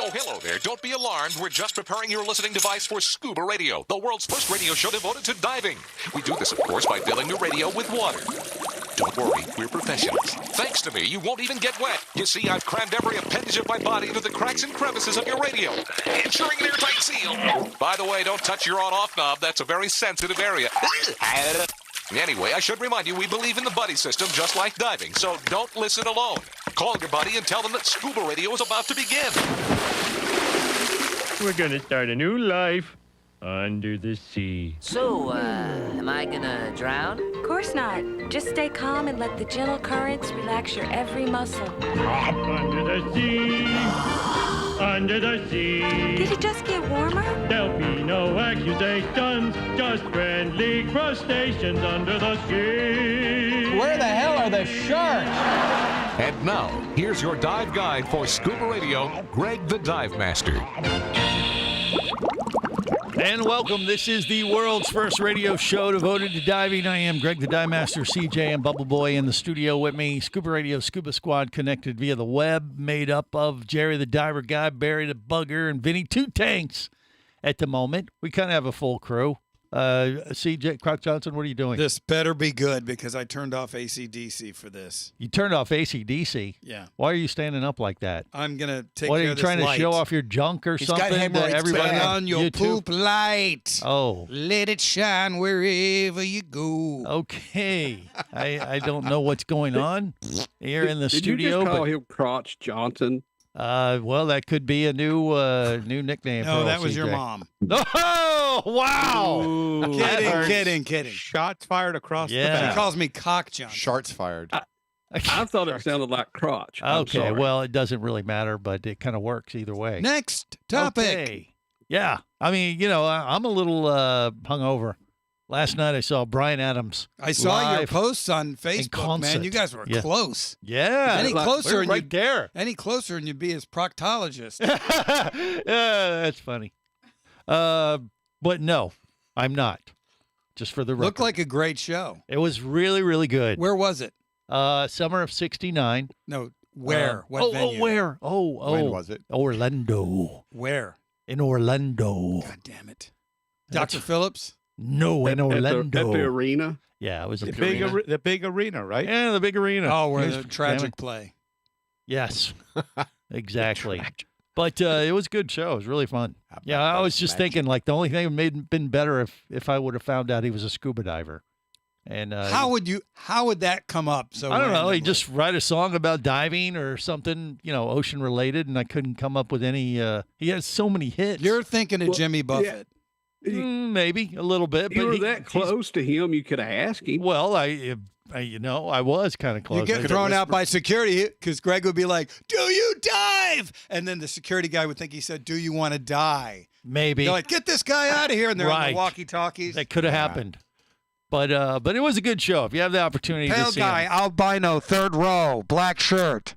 Oh, hello there. Don't be alarmed. We're just preparing your listening device for ScubaRadio, the world's first radio show devoted to diving. We do this, of course, by filling the radio with water. Don't worry, we're professionals. Thanks to me, you won't even get wet. You see, I've crammed every appendage of my body into the cracks and crevices of your radio, ensuring an airtight seal. By the way, don't touch your on-off knob. That's a very sensitive area. Anyway, I should remind you, we believe in the buddy system just like diving, so don't listen alone. Call your buddy and tell them that ScubaRadio is about to begin. We're gonna start a new life under the sea. So, am I gonna drown? Of course not. Just stay calm and let the gentle currents relax your every muscle. Under the sea, under the sea. Did it just get warmer? There'll be no accusations, just friendly crustaceans under the sea. Where the hell are the sharks? And now, here's your dive guide for ScubaRadio, Greg the Dive Master. And welcome. This is the world's first radio show devoted to diving. I am Greg the Dive Master, CJ and Bubble Boy in the studio with me. ScubaRadio Scuba Squad connected via the web, made up of Jerry the Diver Guy, Barry the Bugger, and Vinny Two Tanks at the moment. We kind of have a full crew. CJ, Croc Johnson, what are you doing? This better be good because I turned off AC/DC for this. You turned off AC/DC? Yeah. Why are you standing up like that? I'm going to take What, care are you of this trying light. to show off your junk or He's something? got hemorrhoids. Everybody Turn on on your YouTube? poop light. Oh. Let it shine wherever you go. Okay. I don't know what's going on here in the Did studio. you just call but him Crotch Johnson? well, that could be a new nickname. No, for that old was your CJ. mom. Oh, wow. That hurts. Kidding. Shots fired across Yeah. the He back. calls me Cock Johnson. Sharks fired. I thought it sounded like crotch. I'm Okay, sorry. well, it doesn't really matter, but it kind of works either way. Next topic. Okay. Yeah. I mean, I'm a little hungover. Last night I saw Bryan Adams. I saw your live posts on Facebook, concert. man. You guys were Yeah. close. Yeah. Any closer We're and right you'd, there. any closer and you'd be his proctologist. That's funny. But no, I'm not. Just for the record. Looked like a great show. It was really, really good. Where was it? Summer of '69. No, where? What venue? Where? Oh. When was it? Orlando. Where? In Orlando. God damn it. That's- Dr. Phillips? No, in Orlando. At the arena. Yeah, it was The a big arena, right? Yeah, the big arena. Oh, where Yes, the damn tragic it. play. Yes, exactly. But it was a good show. It was really fun. Yeah, I was just thinking, like, the only thing that been better if I would have found out he was a scuba diver. And How would that come up? So I don't know. He randomly? just write a song about diving or something, ocean related, and I couldn't come up with any. He has so many hits. You're thinking of Well, Jimmy Buffett. Maybe a little bit. You but were that he's- close to him, you could have asked him. Well, I was kind of close. You get thrown out by security because Greg would be like, "Do you dive?" And then the security guy would think he said, "Do you want to die?" Maybe They're like, "Get this guy out of here!" And they're on Right. the walkie-talkies. that could have happened. But it was a good show. If you have the opportunity Pale to see guy, him, albino, third row, black shirt.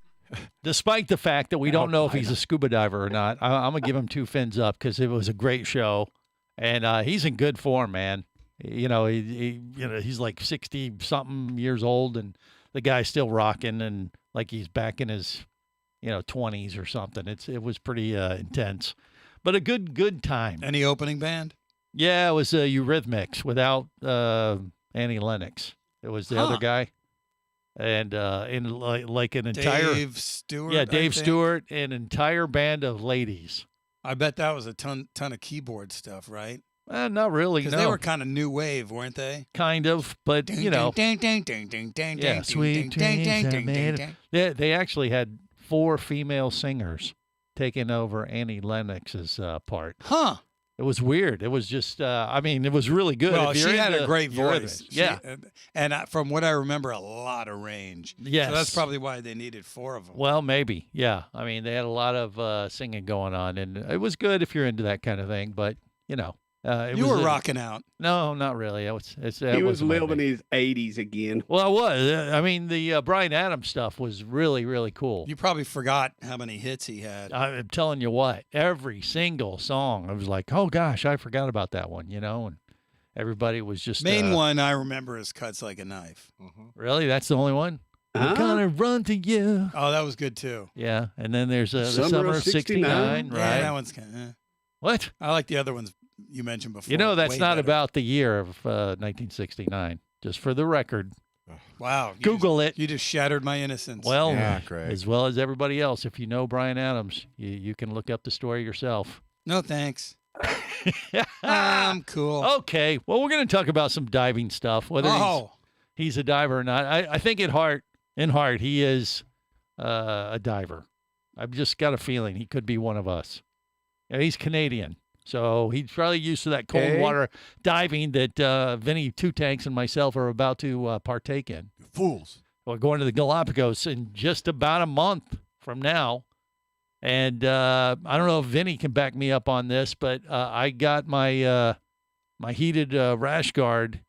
despite the fact that we don't know if he's a scuba diver or not, I'm gonna give him 2 fins up because it was a great show, and he's in good form, man. He's like 60 something years old, and the guy's still rocking, and like he's back in his 20s or something. It was pretty intense, but a good time. Any opening band? Yeah, it was Eurythmics without Annie Lennox. It was the other guy, and in like an entire Dave Stewart. yeah, I Dave think. Stewart, an entire band of ladies. I bet that was a ton of keyboard stuff, right? Not really, Because no, they were kind of new wave, weren't they? kind of, but Ding, yeah, ding, ding, ding, ding, ding, ding, sweet ding, ding, dreams I ding, ding, made. ding. They actually had 4 female singers taking over Annie Lennox's part. Huh. It was weird. It was just, it was really good. Well, If you're she had a into great Eurythmics. voice. Yeah. And from what I remember, a lot of range. Yes. So that's probably why they needed 4 of them. Well, maybe. Yeah. I mean, they had a lot of singing going on, and it was good if you're into that kind of thing. But You were rocking out. No, not really. He That was wasn't my living thing. his 80s again. Well, I was. I mean, the Bryan Adams stuff was really, really cool. You probably forgot how many hits he had. I'm telling you what, every single song, I was like, oh gosh, I forgot about that one, and everybody was just Main one I remember is Cuts Like a Knife. Really, that's the only one. We're gonna run to you. Oh, that was good too. Yeah, and then there's the summer of '69, right? Yeah, that one's kind of. What? I like the other ones you mentioned before. You know, that's Way not better. about the year of 1969. Just for the record. Wow. Google it. You just shattered my innocence. Well, Yeah, Greg. as well as everybody else, if you know Bryan Adams, you can look up the story yourself. No, thanks. I'm cool. Okay. Well, we're going to talk about some diving stuff, whether he's a diver or not. I think in heart, he is a diver. I've just got a feeling he could be one of us. And he's Canadian, so he's probably used to that cold water diving that Vinny Two Tanks and myself are about to partake in. Fools. We're going to the Galapagos in just about a month from now. And I don't know if Vinny can back me up on this, but I got my my heated rash guard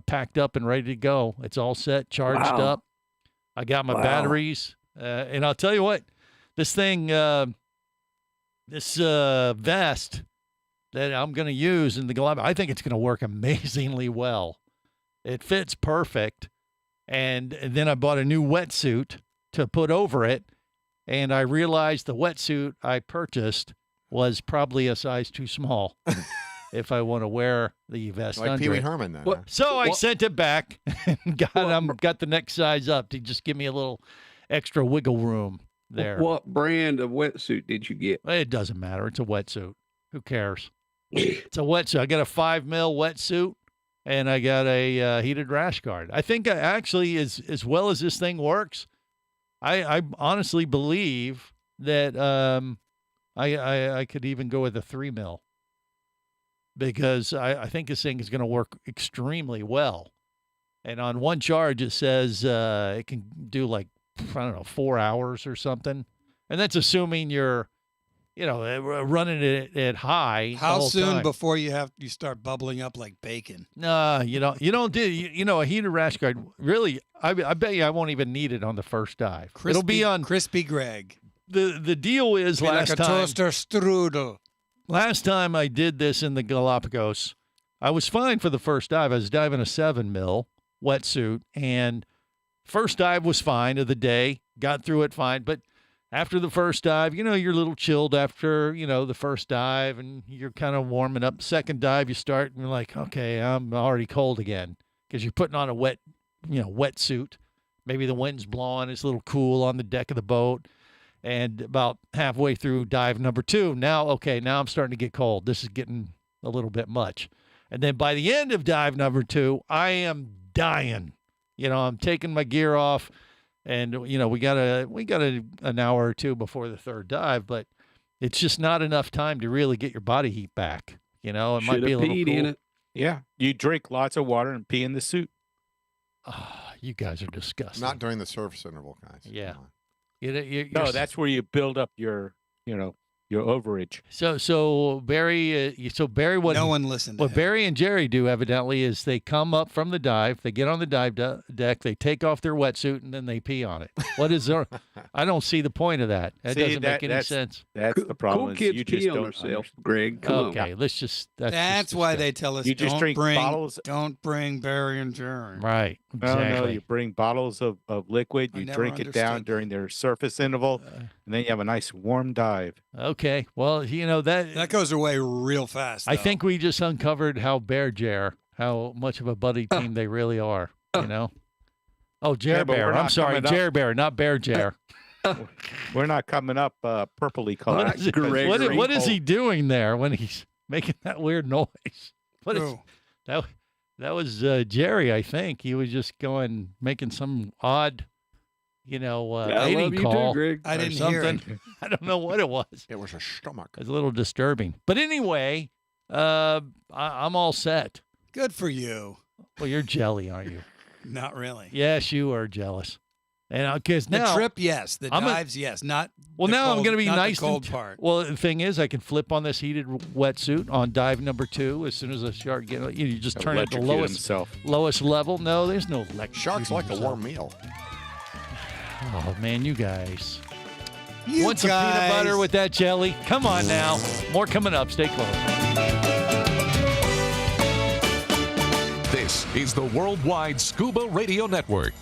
packed up and ready to go. It's all set, charged up. I got my batteries. And I'll tell you what, this thing, this vest that I'm going to use in the Galapagos, I think it's going to work amazingly well. It fits perfect. And then I bought a new wetsuit to put over it. And I realized the wetsuit I purchased was probably a size too small if I want to wear the vest Like under Pee Wee it. Herman then. So I sent it back and got the next size up to just give me a little extra wiggle room there. What brand of wetsuit did you get? It doesn't matter. It's a wetsuit. Who cares? It's a wetsuit. I got a 5 mil wetsuit and I got a heated rash guard. I think actually, as well as this thing works, I honestly believe that I could even go with a 3 mil because I think this thing is going to work extremely well. And on one charge, it says it can do like, I don't know, 4 hours or something. And that's assuming you're, running it at high. How soon before you start bubbling up like bacon? No, you don't do a heated rash guard. Really, I bet you I won't even need it on the first dive. It'll be on Crispy Greg. The deal is like a toaster strudel. Last time I did this in the Galapagos, I was fine for the first dive. I was diving a 7 mil wetsuit, and first dive was fine of the day. Got through it fine, but after the first dive, you're a little chilled after, the first dive, and you're kind of warming up. Second dive, you start, and you're like, okay, I'm already cold again because you're putting on a wetsuit. Maybe the wind's blowing. It's a little cool on the deck of the boat. And about halfway through dive number 2, now I'm starting to get cold. This is getting a little bit much. And then by the end of dive number 2, I am dying. I'm taking my gear off. And, we got an hour or two before the third dive, but it's just not enough time to really get your body heat back. It might be a little cool. In it. Yeah. You drink lots of water and pee in the suit. You guys are disgusting. Not during the surface interval, guys. Yeah. No, that's where you build up your overage. So Barry, what no one listened. What Barry and Jerry do evidently is they come up from the dive, they get on the dive deck, they take off their wetsuit, and then they pee on it. What is there? I don't see the point of that. That doesn't make any sense. That's the problem. Cool kids pee on themselves, Greg. Come on. Let's just. That's why they tell us you just drink bottles. Don't bring Barry and Jerry. Right. Exactly. No, you bring bottles of liquid. You drink it down during their surface interval, and then you have a nice warm dive. Okay. Well, that goes away real fast. I think we just uncovered how how much of a buddy team they really are. Oh, Jer Bear. I'm sorry, Jer Bear, not Bear Jer. We're not coming up purpley colored. What is he doing there when he's making that weird noise? What is that? That was Jerry, I think. He was just making some odd, mating call. Too, Greg. I didn't hear it. I don't know what it was. It was a stomach. It was a little disturbing. But anyway, I'm all set. Good for you. Well, you're jelly, aren't you? Not really. Yes, you are jealous. And because now the trip, yes. The dives, yes. Not well. Now I'm going to be nice. The cold part. Well, the thing is, I can flip on this heated wetsuit on dive number 2 as soon as I start getting. You just turn it to lowest level. No, there's no Sharks like a warm meal. Oh man, you guys. Want some peanut butter with that jelly? Come on now. More coming up. Stay close. This is the Worldwide Scuba Radio Network.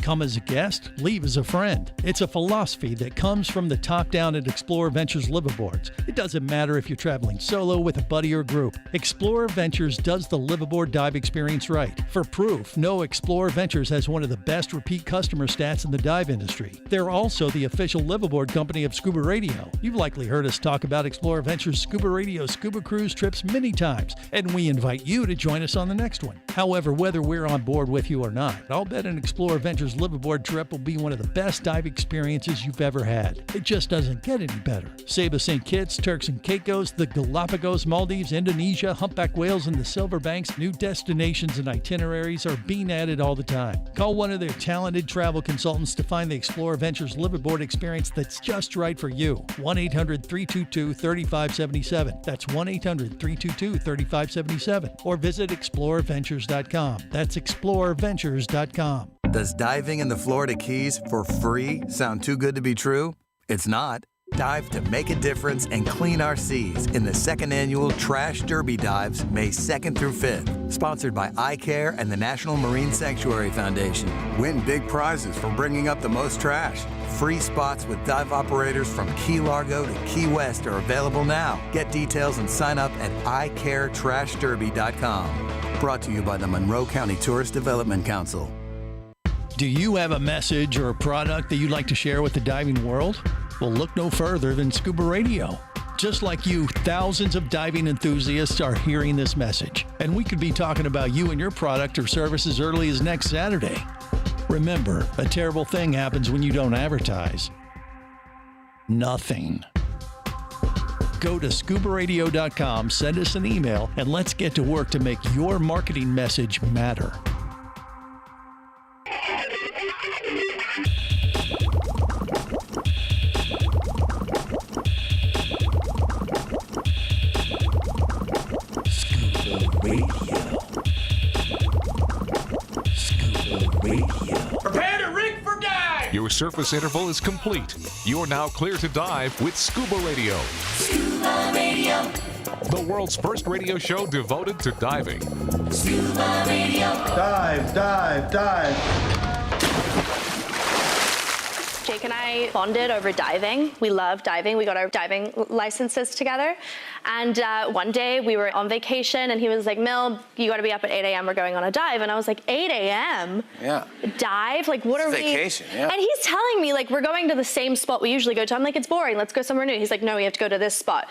Come as a guest, leave as a friend. It's a philosophy that comes from the top down at Explorer Ventures liveaboards. It doesn't matter if you're traveling solo, with a buddy, or group. Explorer Ventures does the liveaboard dive experience right. For proof, know Explorer Ventures has one of the best repeat customer stats in the dive industry. They're also the official liveaboard company of Scuba Radio. You've likely heard us talk about Explorer Ventures Scuba Radio scuba cruise trips many times, and we invite you to join us on the next one. However, whether we're on board with you or not, I'll bet an Explorer Ventures liveaboard trip will be one of the best dive experiences you've ever had. It just doesn't get any better. Saba St. Kitts, Turks and Caicos, the Galapagos, Maldives, Indonesia, humpback whales, and the Silver Banks, new destinations and itineraries are being added all the time. Call one of their talented travel consultants to find the Explorer Ventures liveaboard experience that's just right for you. 1-800-322-3577. That's 1-800-322-3577. Or visit explorerventures.com. That's explorerventures.com. Does diving in the Florida Keys for free sound too good to be true? It's not. Dive to make a difference and clean our seas in the second annual Trash Derby Dives, May 2nd through 5th. Sponsored by iCare and the National Marine Sanctuary Foundation. Win big prizes for bringing up the most trash. Free spots with dive operators from Key Largo to Key West are available now. Get details and sign up at iCareTrashDerby.com. Brought to you by the Monroe County Tourist Development Council. Do you have a message or a product that you'd like to share with the diving world? Well, look no further than Scuba Radio. Just like you, thousands of diving enthusiasts are hearing this message, and we could be talking about you and your product or service as early as next Saturday. Remember, a terrible thing happens when you don't advertise. Nothing. Go to ScubaRadio.com, send us an email, and let's get to work to make your marketing message matter. Prepare to rig for dive! Your surface interval is complete. You're now clear to dive with Scuba Radio. Scuba Radio. The world's first radio show devoted to diving. Scuba Radio. Dive, dive, dive. Jake and I bonded over diving. We love diving. We got our diving licenses together. And one day we were on vacation and he was like, Mil, you got to be up at 8 a.m. We're going on a dive. And I was like, 8 a.m.? Yeah. Dive? Like, what are we? Vacation, yeah. And he's telling me, like, we're going to the same spot we usually go to. I'm like, it's boring. Let's go somewhere new. He's like, no, we have to go to this spot.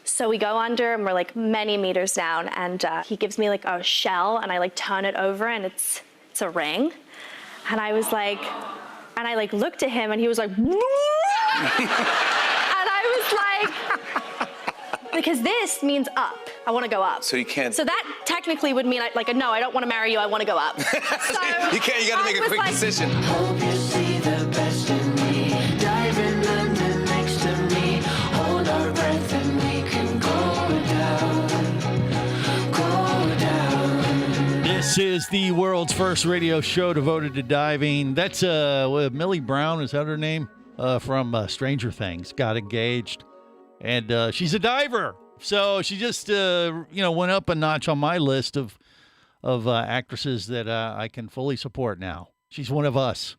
So we go under and we're like many meters down. And he gives me like a shell and I like turn it over and it's a ring. And I was like, and I like looked at him and he was like, and I was like, because this means up. I want to go up. So you can't. So that technically would mean like a no, I don't want to marry you. I want to go up. So you can't. You got to make a quick decision. Hope you see the best in me. Dive in London next to me. Hold our breath and we can go down. Go down. This is the world's first radio show devoted to diving. That's Millie Brown, is that her name? From Stranger Things, got engaged. And she's a diver. So she just, went up a notch on my list of actresses that I can fully support now. She's one of us.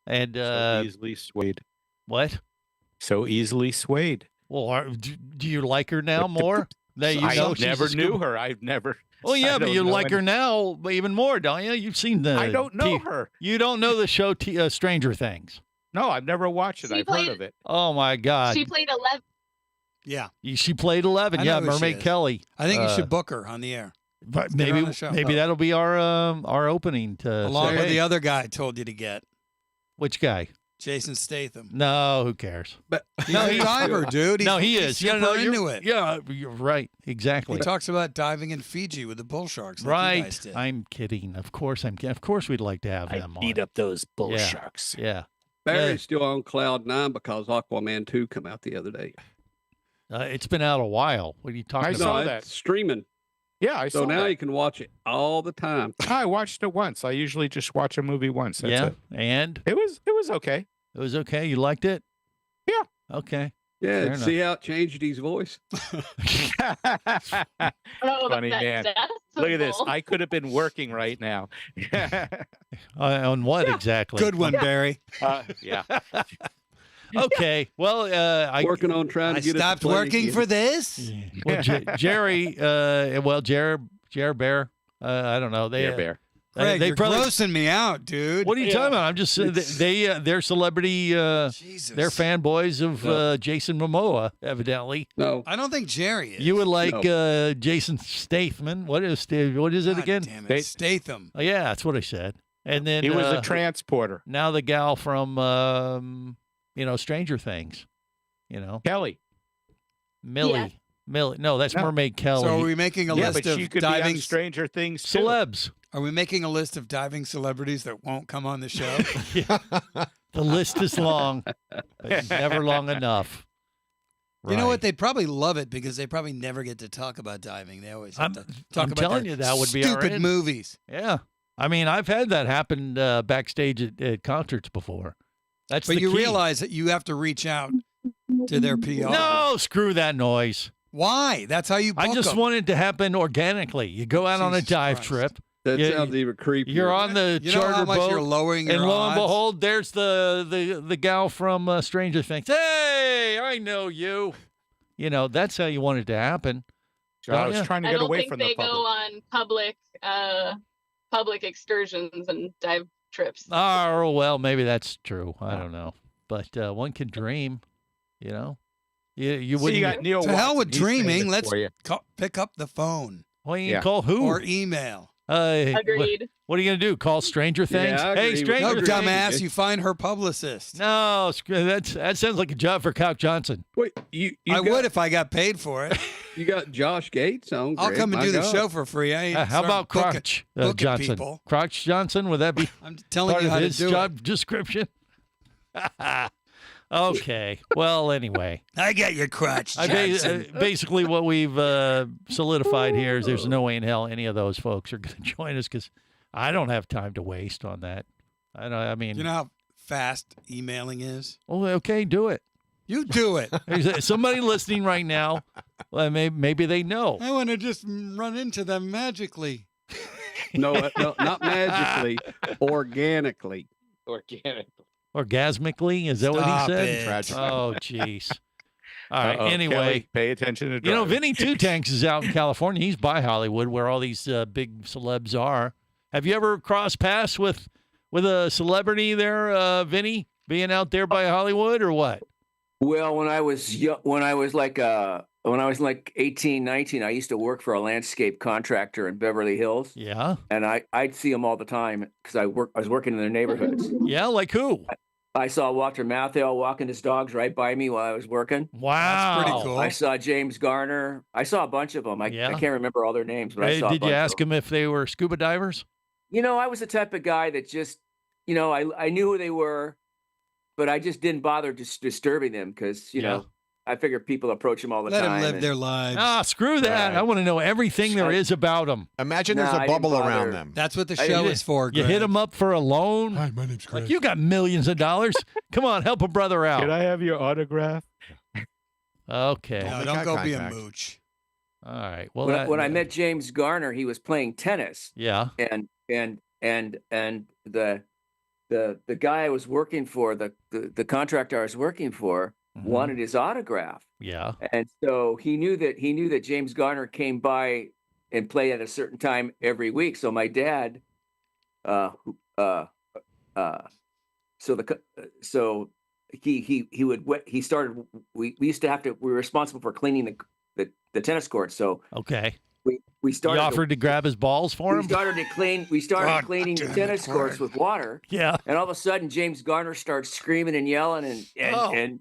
And so easily swayed. What? So easily swayed. Well, do you like her now more? That you I know never knew her. I've never. Well, yeah, but you like her now even more, don't you? You've seen the. I don't know her. You don't know the show Stranger Things. No, I've never watched it. I've heard of it. Oh my God. She played 11. Yeah. She played 11. I Yeah, know who she Mermaid is. Kelly. I think you should book her on the air. But Get her maybe on the show. that'll be our opening to Along say, with hey, the other guy I told you to get, which guy? Jason Statham. No, who cares? But he's a diver, dude. No, he is. He's super into it. Yeah, you're right. Exactly. He talks about diving in Fiji with the bull sharks. Like you Right. guys did. I'm kidding. Of course I'm kidding. Of course we'd like to have them Beat on. up those bull Yeah. sharks. Yeah. Barry's still on cloud 9 because Aquaman 2 come out the other day. It's been out a while. What are you talking I about? saw No, that. it's streaming. Yeah, I saw So now that. you can watch it all the time. I watched it once. I usually just watch a movie once. That's Yeah. it. And It was okay. it was okay. You liked it? Yeah. Okay. Yeah, Fair see how it changed his voice? Funny man. Look at this. I could have been working right now. On what exactly? Good one, Barry. Yeah. Okay. Well, I Working on trying to I get it to stopped play working again. for this. Well, Jerry. Jer Bear. I don't know. They Bear. Greg, they you're probably. grossing me out, dude. What are you talking about? I'm just they're celebrity. Jesus. They're fanboys of Jason Momoa, evidently. No, I don't think Jerry is. You would like Jason Statham. What is it again? Damn it. Statham. Oh, yeah, that's what I said. And then He was a transporter. Now the gal from Stranger Things. Kelly. Millie. Yeah. Millie. No, that's Mermaid Kelly. So are we making a list but she of could be on diving Stranger Things too. celebs? Are we making a list of diving celebrities that won't come on the show? The list is long, but never long enough. You know Right. what? They'd probably love it because they probably never get to talk about diving. They always have to talk I'm about telling their you, that would be our stupid end. movies. Yeah. I mean, I've had that happen backstage at concerts before. That's But the you key. realize that you have to reach out to their PR. No, screw that noise. Why? That's how you book I just them. want it to happen organically. You go out on a Jesus dive Christ. trip. That You- sounds even creepier. You're on the You know charter how much boat, you're lowering and your lo and odds? behold, there's the gal from Stranger Things. Hey, I know you. That's how you want it to happen. So I Don't was ya? trying to I get don't away think from they the public. go on public excursions and dive trips. Oh, well, maybe that's true. I don't know. But one can dream, You So wouldn't. you got Neil To hell Watson. with He's saying dreaming. it Let's for you. pick up the phone Well, you Yeah. can call who? or email. Agreed. What are you going to do? Call Stranger Things? I Hey, agree with Stranger No, Agreed. Things. dumbass. You find her publicist. No, that sounds like a job for Cock Johnson. Wait, you I would if I got paid for it. You got Josh Gates on. I'll Greg, come and my do the God. show for free. I ain't How start about booking- Crotch booking Johnson? people. Crotch Johnson, would that be I'm telling part you of how to his do job description? Okay. Well, anyway. it. I got your crotch, Johnson. Basically, what we've solidified here is there's no way in hell any of those folks are going to join us because I don't have time to waste on that. I mean, You know how fast emailing is? well, okay, do it. You do it. There's somebody listening right now. Well, maybe they know. I want to just run into them magically. No, not magically, organically. Organic. Orgasmically, is that what he Stop said? it. Tragic. Oh, jeez. All right. Uh-oh, Anyway, Kelly, pay attention to driving. Vinny Two Tanks is out in California. He's by Hollywood, where all these big celebs are. Have you ever crossed paths with a celebrity there, Vinny, being out there by Hollywood, or what? Well, when I was like 18, 19, I used to work for a landscape contractor in Beverly Hills. Yeah. And I'd see them all the time because I was working in their neighborhoods. Yeah, like who? I saw Walter Matthau walking his dogs right by me while I was working. Wow. That's pretty cool. I saw James Garner. I saw a bunch of them. I can't remember all their names, but I Hey, saw. did you ask them if they were scuba divers? I was the type of guy that just, I knew who they were, but I just didn't bother disturbing them because, I figured people approach them all the Let time. them live their lives. Ah, screw that. Right. I want to know everything there is about them. Imagine No, there's I a didn't bubble around bother. them. That's what the show is for, You Greg. hit them up for a loan? Hi, my name's Greg. Like, you got millions of dollars. Come on, help a brother out. Can I have your autograph? Okay. No, Make don't eye go be a contact. mooch. All right. Well, When I met James Garner, he was playing tennis. Yeah. And the guy I was working for, the contractor I was working for, wanted his autograph. Yeah. And so he knew that James Garner came by and played at a certain time every week. So my dad, we used to have to, we were responsible for cleaning the tennis courts. So Okay. we started. You offered to grab his balls for We him? started cleaning the tennis courts with water. Yeah. And all of a sudden, James Garner starts screaming and yelling, and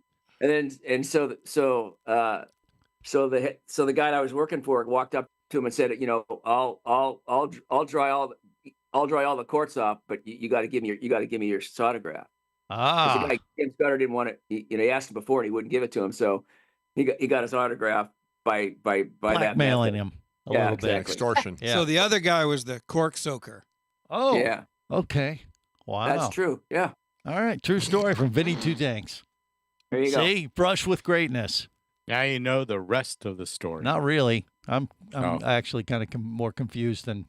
so the guy that I was working for walked up to him and said, I'll dry all the courts off, but you got to give me your autograph. 'Cause Ah. the guy, James Garner didn't want it. He asked him before and he wouldn't give it to him, so he got his autograph by that Blackmailing method. him a little bit. Exactly. Extortion. Yeah. So the other guy was the cork soaker. Oh. Yeah, Okay. Wow. that's true. Yeah. All right. True story from Vinny Two Tanks. There you go. See, brush with greatness. Now you know the rest of the story. Not really. I'm Oh. actually kind of more confused than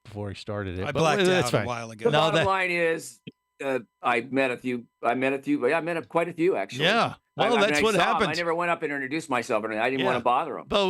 before he started it. I but blacked that's out fine. a while ago. The bottom line is, I met a few. I met quite a few actually. Yeah. Well, that's what I saw 'em. happens. I never went up and introduced myself, and I didn't want to bother them. But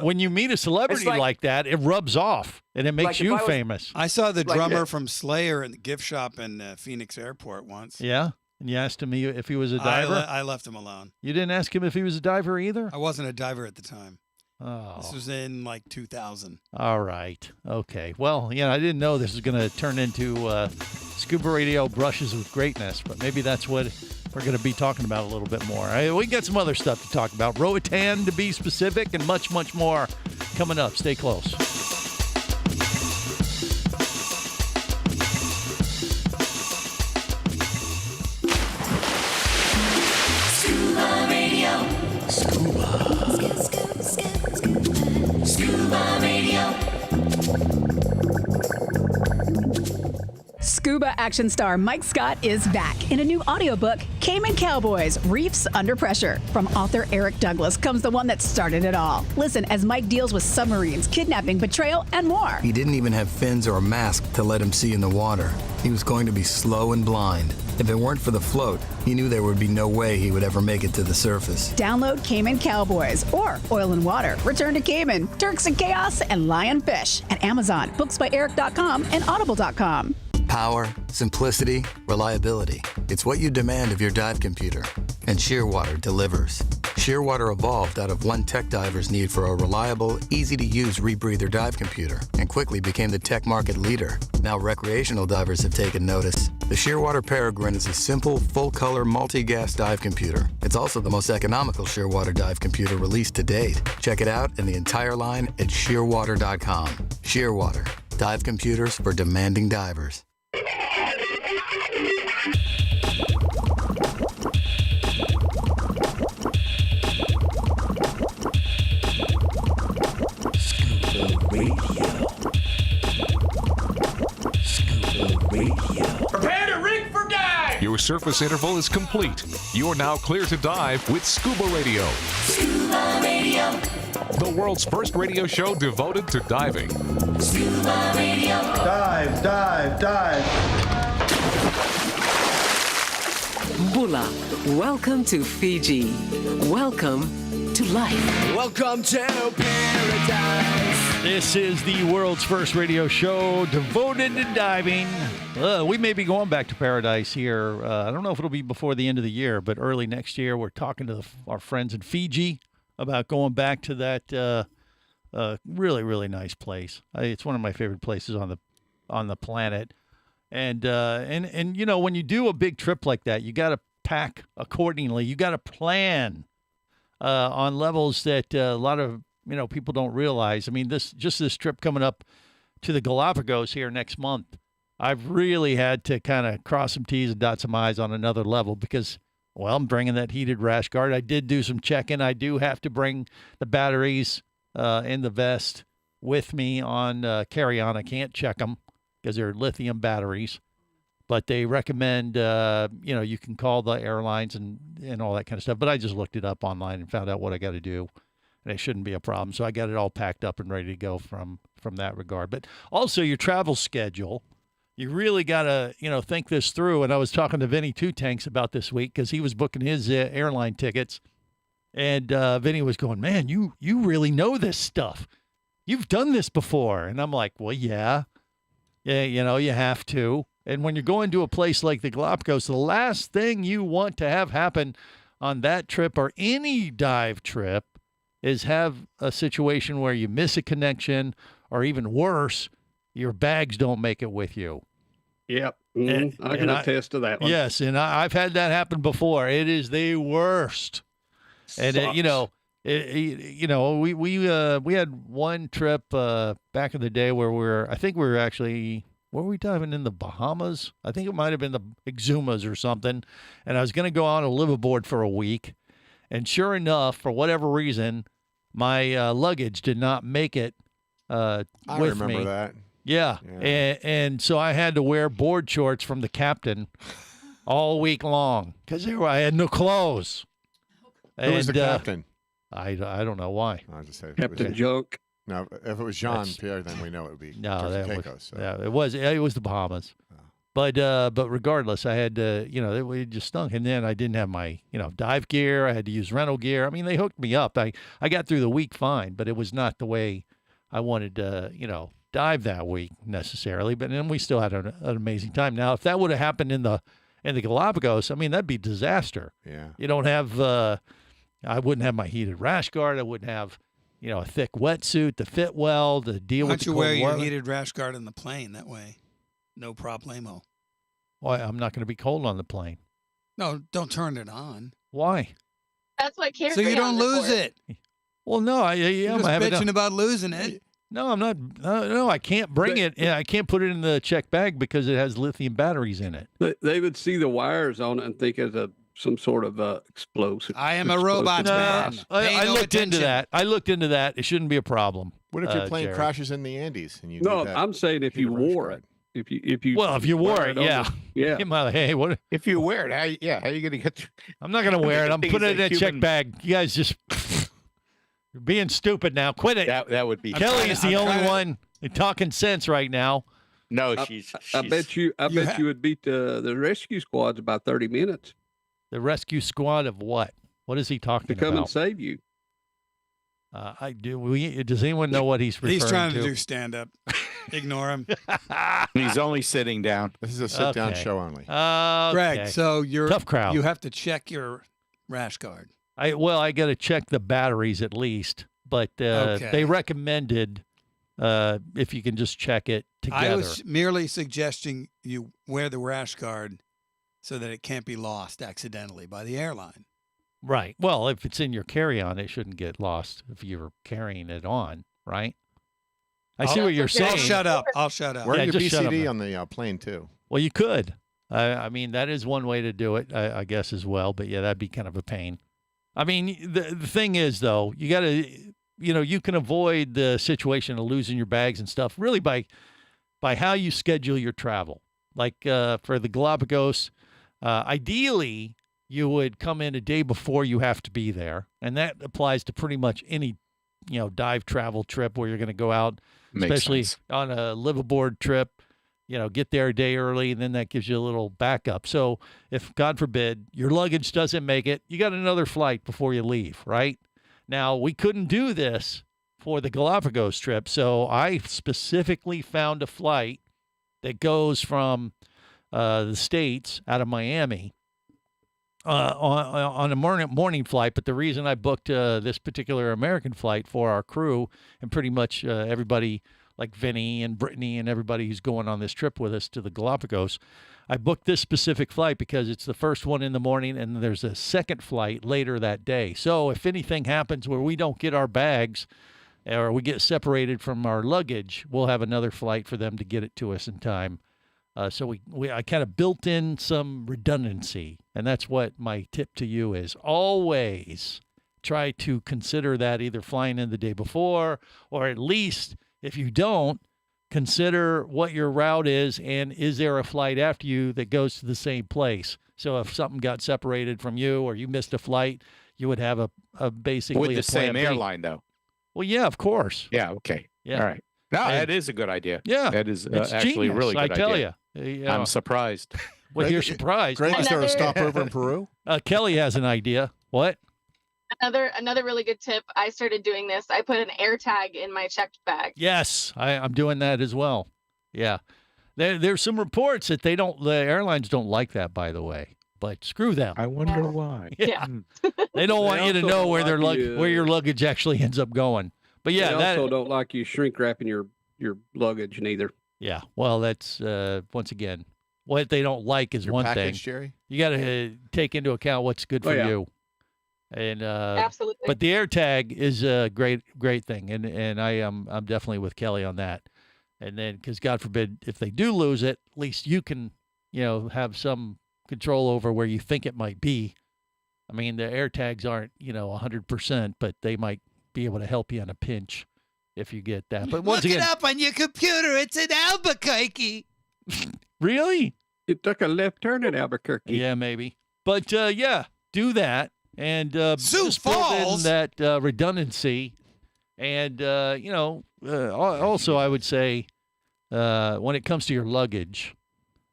when you meet a celebrity like that, it rubs off and it makes you famous. I saw the Like drummer that. from Slayer in the gift shop in Phoenix Airport once. Yeah. And you asked him if he was a diver. I left him alone. You didn't ask him if he was a diver either. I wasn't a diver at the time. Oh. This was in like 2000. All right. Okay. Well, I didn't know this was going to turn into Scuba Radio brushes with greatness, but maybe that's what we're going to be talking about a little bit more. We got some other stuff to talk about. Roatan, to be specific, and much, much more coming up. Stay close. Scuba Radio. Scuba Radio. Scuba action star Mike Scott is back in a new audiobook, Cayman Cowboys, Reefs Under Pressure. From author Eric Douglas comes the one that started it all. Listen as Mike deals with submarines, kidnapping, betrayal, and more. He didn't even have fins or a mask to let him see in the water. He was going to be slow and blind. If it weren't for the float, he knew there would be no way he would ever make it to the surface. Download Cayman Cowboys or Oil and Water, Return to Cayman, Turks and Chaos, and Lionfish at Amazon, booksbyeric.com, and audible.com. Power, simplicity, reliability. It's what you demand of your dive computer. And Shearwater delivers. Shearwater evolved out of one tech diver's need for a reliable, easy-to-use rebreather dive computer and quickly became the tech market leader. Now recreational divers have taken notice. The Shearwater Peregrine is a simple, full-color, multi-gas dive computer. It's also the most economical Shearwater dive computer released to date. Check it out and the entire line at shearwater.com. Shearwater. Dive computers for demanding divers. Prepare to rig for dive! Your surface interval is complete. You're now clear to dive with Scuba Radio. Scuba Radio. The world's first radio show devoted to diving. Scuba Radio. Dive, dive, dive. Bula, welcome to Fiji. Welcome to life. Welcome to paradise. This is the world's first radio show devoted to diving. We may be going back to paradise here. I don't know if it'll be before the end of the year, but early next year. We're talking to our friends in Fiji about going back to that really, really nice place. It's one of my favorite places on the planet. And when you do a big trip like that, you got to pack accordingly. You got to plan on levels that a lot of people don't realize. I mean, this trip coming up to the Galapagos here next month, I've really had to kind of cross some T's and dot some I's on another level because, well, I'm bringing that heated rash guard. I did do some checking. I do have to bring the batteries in the vest with me on carry-on. I can't check them because they're lithium batteries. But they recommend, you can call the airlines and all that kind of stuff. But I just looked it up online and found out what I got to do. And it shouldn't be a problem. So I got it all packed up and ready to go from that regard. But also your travel schedule. You really got to, think this through. And I was talking to Vinny Two Tanks about this week because he was booking his airline tickets. And Vinny was going, man, you really know this stuff. You've done this before. And I'm like, well, yeah. Yeah, you have to. And when you're going to a place like the Galapagos, the last thing you want to have happen on that trip or any dive trip is have a situation where you miss a connection or even worse, your bags don't make it with you. Yep. I can attest to that one. Yes, and I've had that happen before. It is the worst. And we had one trip back in the day where were we diving in the Bahamas? I think it might have been the Exumas or something. And I was going to go on a liveaboard for a week. And sure enough, for whatever reason, my luggage did not make it with me. I remember that. Yeah. And so I had to wear board shorts from the captain all week long because I had no clothes. Who was the And, captain? I don't know why. I'll just say if it Captain was, Junk. no, if it was Jean Pierre, then we know it would be No, Turks and that Caicos. was, So. yeah, it was the Bahamas. But regardless, I had to, it just stunk. And then I didn't have my, dive gear. I had to use rental gear. I mean, they hooked me up. I got through the week fine, but it was not the way I wanted to, dive that week necessarily. But then we still had an amazing time. Now, if that would have happened in the Galapagos, I mean, that'd be disaster. Yeah. You don't have, I wouldn't have my heated rash guard. I wouldn't have, a thick wetsuit to fit well, to deal Why with don't the you cold wear your weather. heated rash guard in the plane? That way, no problemo. Why, I'm not going to be cold on the plane. No, don't turn it on. Why? That's what carry So you don't lose it. Well, no, I You're am. just I have bitching about losing it. No, I'm not. No, I can't bring it. Yeah, I can't put it in the check bag because it has lithium batteries in it. They would see the wires on it and think it's some sort of explosive. I am a robot man. I looked into that. It shouldn't be a problem. What if your plane Jerry. crashes in the Andes and you? No, need that I'm saying if you heated rash wore guard? it. If you Well, if you wore it, on yeah. yeah. You might, hey, what? If you wear it, how are you going to get? I'm not going to wear it. I'm Things putting it in like a check human- bag. You guys just you're being stupid now. Quit it. That would be. Kelly is the I'm only trying to- one talking sense right now. No, I she's. bet you would beat the rescue squads about 30 minutes The rescue squad of what? What is he talking to come about? and save you. I do. Does anyone know what he's referring He's trying to? to do stand up. Ignore him. He's only sitting down. This is a sit-down Okay. show only. Greg, so you're Tough crowd. You have to check your rash guard. I got to check the batteries at least, but Okay. they recommended if you can just check it together. I was merely suggesting you wear the rash guard so that it can't be lost accidentally by the airline. Right. Well, if it's in your carry-on, it shouldn't get lost if you're carrying it on, right? I see what you're saying. I'll shut up. I'll shut up. Wear Yeah, your just shut up BCD now. on the plane too. Well, you could. I mean, that is one way to do it, I guess, as well. But, yeah, that'd be kind of a pain. I mean, the thing is, though, you got to, you can avoid the situation of losing your bags and stuff really by how you schedule your travel. Like for the Galapagos, ideally, you would come in a day before you have to be there. And that applies to pretty much any, dive travel trip where you're going to go out, Makes especially sense. on a live aboard trip. Get there a day early, and then that gives you a little backup. So if, God forbid, your luggage doesn't make it, you got another flight before you leave, right? Now, we couldn't do this for the Galapagos trip, so I specifically found a flight that goes from the States out of Miami on a morning flight. But the reason I booked this particular American flight for our crew and pretty much everybody like Vinny and Brittany and everybody who's going on this trip with us to the Galapagos, I booked this specific flight because it's the first one in the morning and there's a second flight later that day. So if anything happens where we don't get our bags or we get separated from our luggage, we'll have another flight for them to get it to us in time. So I kind of built in some redundancy, and that's what my tip to you is. Always try to consider that either flying in the day before, or at least if you don't, consider what your route is and is there a flight after you that goes to the same place. So if something got separated from you or you missed a flight, you would have a basically With the a plan same B. airline, though. Well, yeah, of course. Yeah. Okay. Yeah. All right. No, And- that is a good idea. Yeah, That is it's actually a genius, really good I tell idea. you. I'm surprised. Well, you're surprised. Greg, is there a Another- stopover in Peru? Kelly has an idea. What? Another really good tip. I started doing this. I put an air tag in my checked bag. Yes, I'm doing that as well. Yeah. There's some reports that the airlines don't like that, by the way. But screw them. I wonder why. Yeah. They don't want you to also know don't where their like you, where your luggage actually ends up going. But yeah, they also don't like you shrink wrapping your luggage neither. yeah. Well, that's once again, what they don't like is Your one package, thing. Jerry? You got to take into account what's good for Oh, yeah. you. And Absolutely. but the air tag is a great thing, and I'm definitely with Kelly on that. And then, because God forbid, if they do lose it, at least you can, have some control over where you think it might be. I mean, the air tags aren't, 100%, but they might be able to help you in a pinch if you get that. But once Look again, it up on your computer. It's in Albuquerque. really? You took a left turn at Albuquerque. Yeah, maybe. But yeah, do that and Sioux just build in Falls? that redundancy. And also, I would say when it comes to your luggage,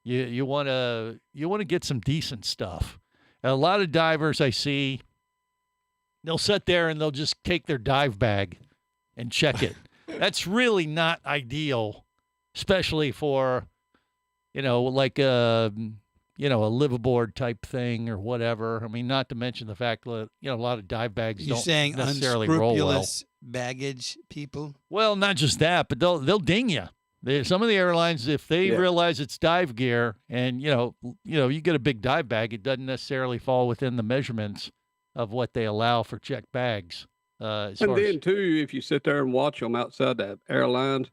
you want to get some decent stuff. A lot of divers I see, they'll sit there and they'll just take their dive bag and check it. That's really not ideal, especially for, like a liveaboard type thing or whatever. I mean, not to mention the fact that, a lot of dive bags You're don't saying necessarily roll well. unscrupulous baggage people? Well, not just that, but they'll ding you. Some of the airlines, if they realize it's dive gear and, you get a big dive bag, it doesn't necessarily fall within the measurements of what they allow for checked bags. And then, too, if you sit there and watch them outside the airlines,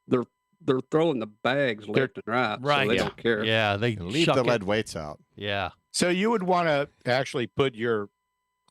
they're throwing the bags left and right. Right. So they don't care. Yeah, they leave chuck the it. lead weights out. Yeah. So you would want to actually put your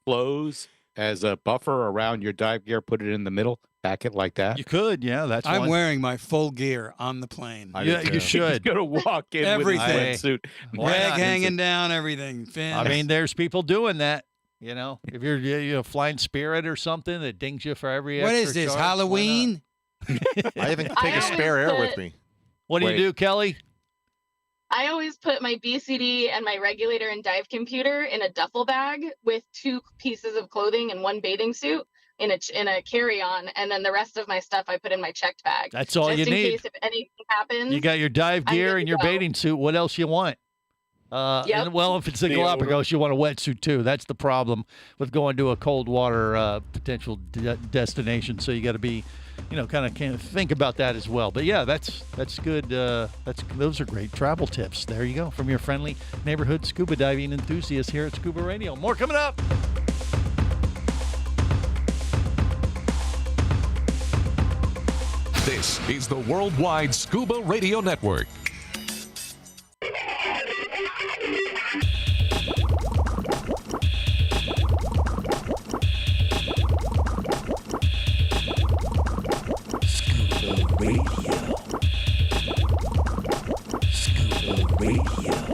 clothes as a buffer around your dive gear, put it in the middle, back it like that. You could, yeah. That's I'm one. wearing my full gear on the plane. Yeah, you should. You're going to walk in Everything. with a sweatsuit. Rag hanging down, everything. Fins. I mean, there's people doing that. If you're flying Spirit or something that dings you for every What extra is this, charge, Halloween? I even take a spare air with me. What do you do, Kelly? I always put my BCD and my regulator and dive computer in a duffel bag with 2 pieces of clothing and 1 bathing suit in a carry-on, and then the rest of my stuff I put in my checked bag. That's all just you in need. case if anything happens. You got your dive I'm gear good and to your go. bathing suit. What else you want? Yep. And, well, if it's the Galapagos, you want a wetsuit too. That's the problem with going to a cold water potential destination. So you got to be, kind of think about that as well. But yeah, that's good. Those are great travel tips. There you go from your friendly neighborhood scuba diving enthusiast here at Scuba Radio. More coming up. This is the Worldwide Scuba Radio Network.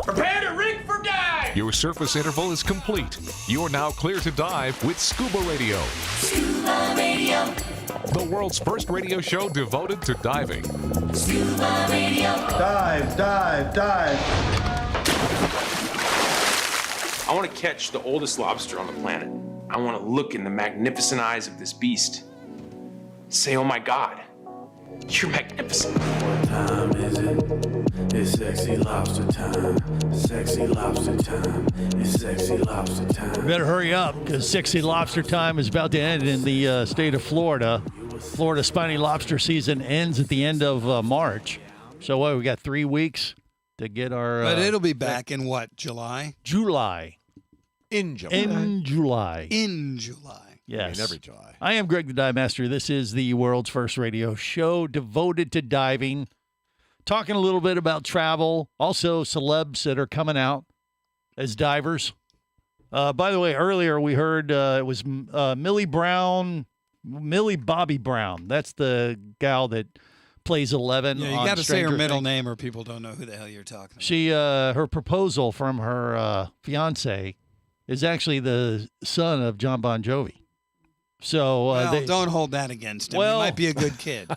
Prepare to rig for dive! Your surface interval is complete. You're now clear to dive with Scuba Radio. Scuba Radio. The world's first radio show devoted to diving. Scuba Radio. Dive, dive, dive. I want to catch the oldest lobster on the planet. I want to look in the magnificent eyes of this beast. Say, oh my God, you're magnificent. What time is it? It's sexy lobster time. Sexy lobster time. It's sexy lobster time. We better hurry up because Sexy Lobster time is about to end in the state of Florida. Florida spiny lobster season ends at the end of March. So what? We got 3 weeks to get our. But it'll be back in what? July? July. In July. In July. In July. Yes. Every July. I am Greg the Dive Master. This is the world's first radio show devoted to diving. Talking a little bit about travel, also celebs that are coming out as divers. By the way, earlier we heard it was Millie Bobby Brown. That's the gal that plays 11. Yeah, you got to say her middle name or people don't know who the hell you're talking about. She, her proposal from her fiance is actually the son of John Bon Jovi. So don't hold that against him. He might be a good kid.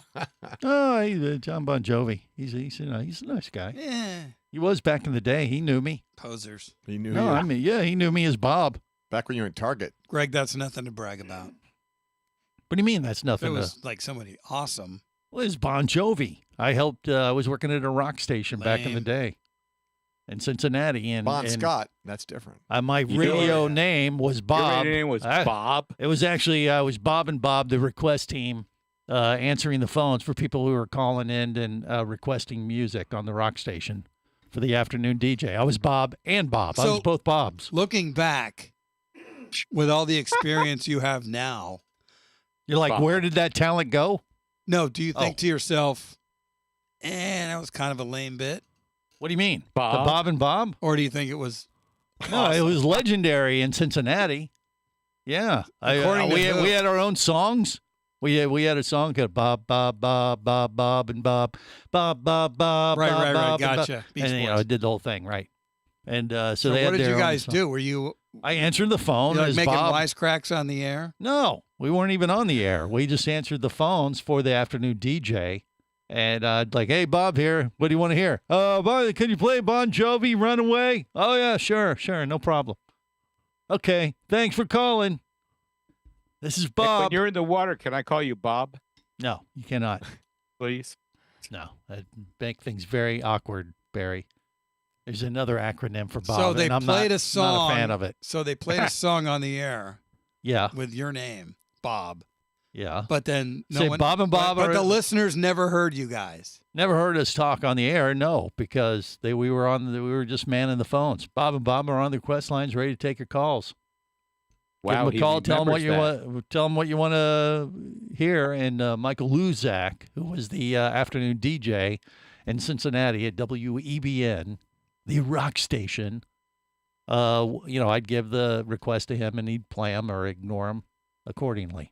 John Bon Jovi. He's a nice guy. Yeah. He was back in the day. He knew me. Posers. He knew No, you. I mean, yeah, he knew me as Bob. Back when you were in Target. Greg, that's nothing to brag about. What do you mean that's If nothing? it was like somebody awesome. Well, it's Bon Jovi. I helped. I was working at a rock station back in the Lame. day in Cincinnati. And Bon Scott. That's different. My radio name was Bob. Your name was Bob. It was actually I was Bob and Bob, the request team, answering the phones for people who were calling in and requesting music on the rock station for the afternoon DJ. I was Bob and Bob. I was both Bobs. Looking back, with all the experience you have now, you're like, where did that talent go? No, do you think to yourself, that was kind of a lame bit? What do you mean? Bob? The Bob and Bob? Or do you think it was No, it was legendary in Cincinnati. Yeah. According to we who? had our own songs. We had a song called Bob, Bob, Bob, Bob, Bob, and Bob, Bob, Bob, Bob, Right, Bob, right, right. Bob, and Bob. Gotcha. Beach And Boys. I did the whole thing, right? And so So they what had did their you own guys song. do? Were you I answered the phone like as making Bob. wisecracks on the air? No, we weren't even on the air. We just answered the phones for the afternoon DJ. And like, hey, Bob here. What do you want to hear? Bob, can you play Bon Jovi, Runaway? Oh, yeah, sure, no problem. Okay, thanks for calling. This is When Bob. you're in the water, can I call you Bob, No, you cannot. please? No, that'd make things very awkward, Barry. There's another acronym for Bob, So they and I'm played not, a song. not a fan of it. So they played a song on the air Yeah, with your name, Bob. yeah. But then no Say one, Bob and Bob but are- the listeners never heard you guys. Never heard us talk on the air, no, because we were just manning the phones. Bob and Bob are on the request lines, ready to take your calls. Wow, Give he them a call. Tell them what you remembers want. Tell them what you want to hear. And Michael Luzak, who was the afternoon DJ in Cincinnati at WEBN, the rock station. I'd give the request to him, and he'd play them or ignore them accordingly.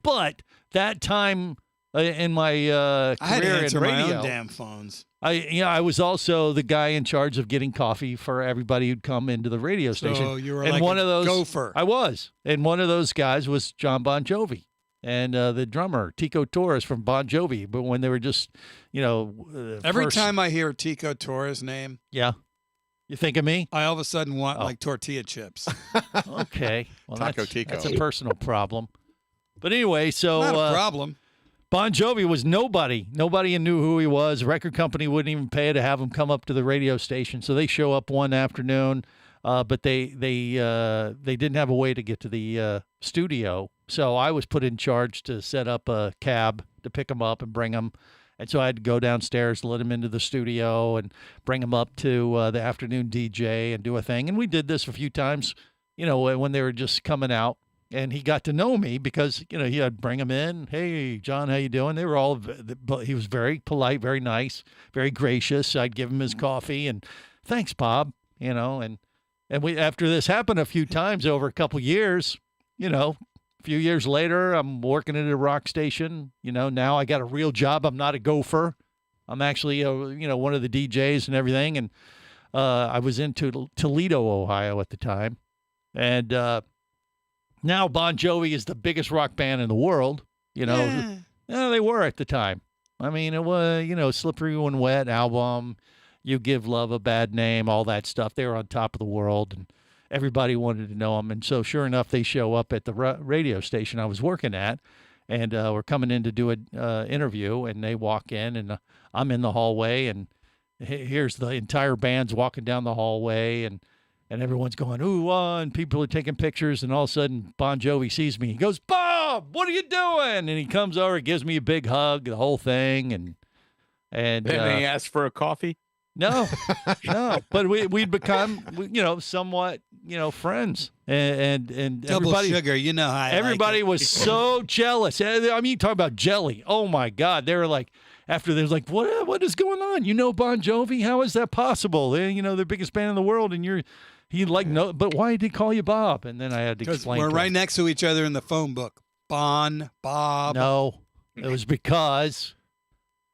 But that time in my I had to career in answer my radio, own damn phones. I was also the guy in charge of getting coffee for everybody who'd come into the radio station. So you were and like one a of those gopher. I was, and one of those guys was John Bon Jovi, and the drummer Tico Torres from Bon Jovi. But when they were just, Every first- time I hear Tico Torres' name, yeah, you think of me? I all of a sudden want like tortilla chips. Okay, well, Taco that's, Tico. that's a personal problem. But anyway, so Not a problem. Bon Jovi was nobody. Nobody knew who he was. A record company wouldn't even pay to have him come up to the radio station. So they show up one afternoon, but they didn't have a way to get to the studio. So I was put in charge to set up a cab to pick him up and bring him. And so I had to go downstairs, let him into the studio, and bring him up to the afternoon DJ and do a thing. And we did this a few times, when they were just coming out. And he got to know me because, I'd bring him in. Hey, John, how you doing? They were all, he was very polite, very nice, very gracious. I'd give him his coffee and thanks, Bob, and we, after this happened a few times over a couple years, a few years later, I'm working at a rock station. Now I got a real job. I'm not a gopher. I'm actually, one of the DJs and everything. And I was in Toledo, Ohio at the time. And, now Bon Jovi is the biggest rock band in the world. Yeah, they were at the time. I mean, it was, Slippery When Wet album, You Give Love a Bad Name, all that stuff. They were on top of the world, and everybody wanted to know them. And so sure enough, they show up at the radio station I was working at, and we're coming in to do an interview, and they walk in, and I'm in the hallway, and here's the entire band's walking down the hallway, and everyone's going, ooh, and people are taking pictures, and all of a sudden, Bon Jovi sees me. He goes, Bob, what are you doing? And he comes over, gives me a big hug, the whole thing, and Then he asked for a coffee? no, but we'd become, somewhat, friends, and Double everybody, sugar, you know how everybody was so jealous. I mean, you talk about jelly. Oh my God, they were like. After they was like, what is going on? Bon Jovi? How is that possible? They're the biggest band in the world, and no. But why did he call you Bob? And then I had to Because explain. we're to right him. next to each other in the phone book. Bob. No, it was because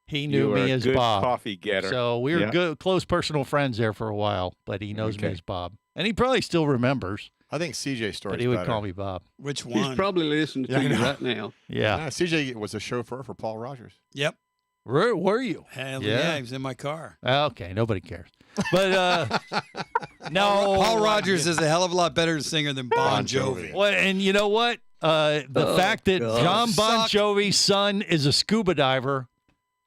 he You knew were me a as good Bob. coffee getter. So we were Yeah. good, close personal friends there for a while. But he knows me as Bob, and he probably still remembers. I think CJ's story. But he would call me Bob. Which He's one? probably listening to Yeah, I you know. right now. Yeah. CJ was a chauffeur for Paul Rogers. Yep. Where were you? Hell yeah, he was in my car. Okay, nobody cares. But no, Paul Rogers is a hell of a lot better singer than Bon Jovi. Well, and you know what? The fact that John Bon Jovi's son is a scuba diver,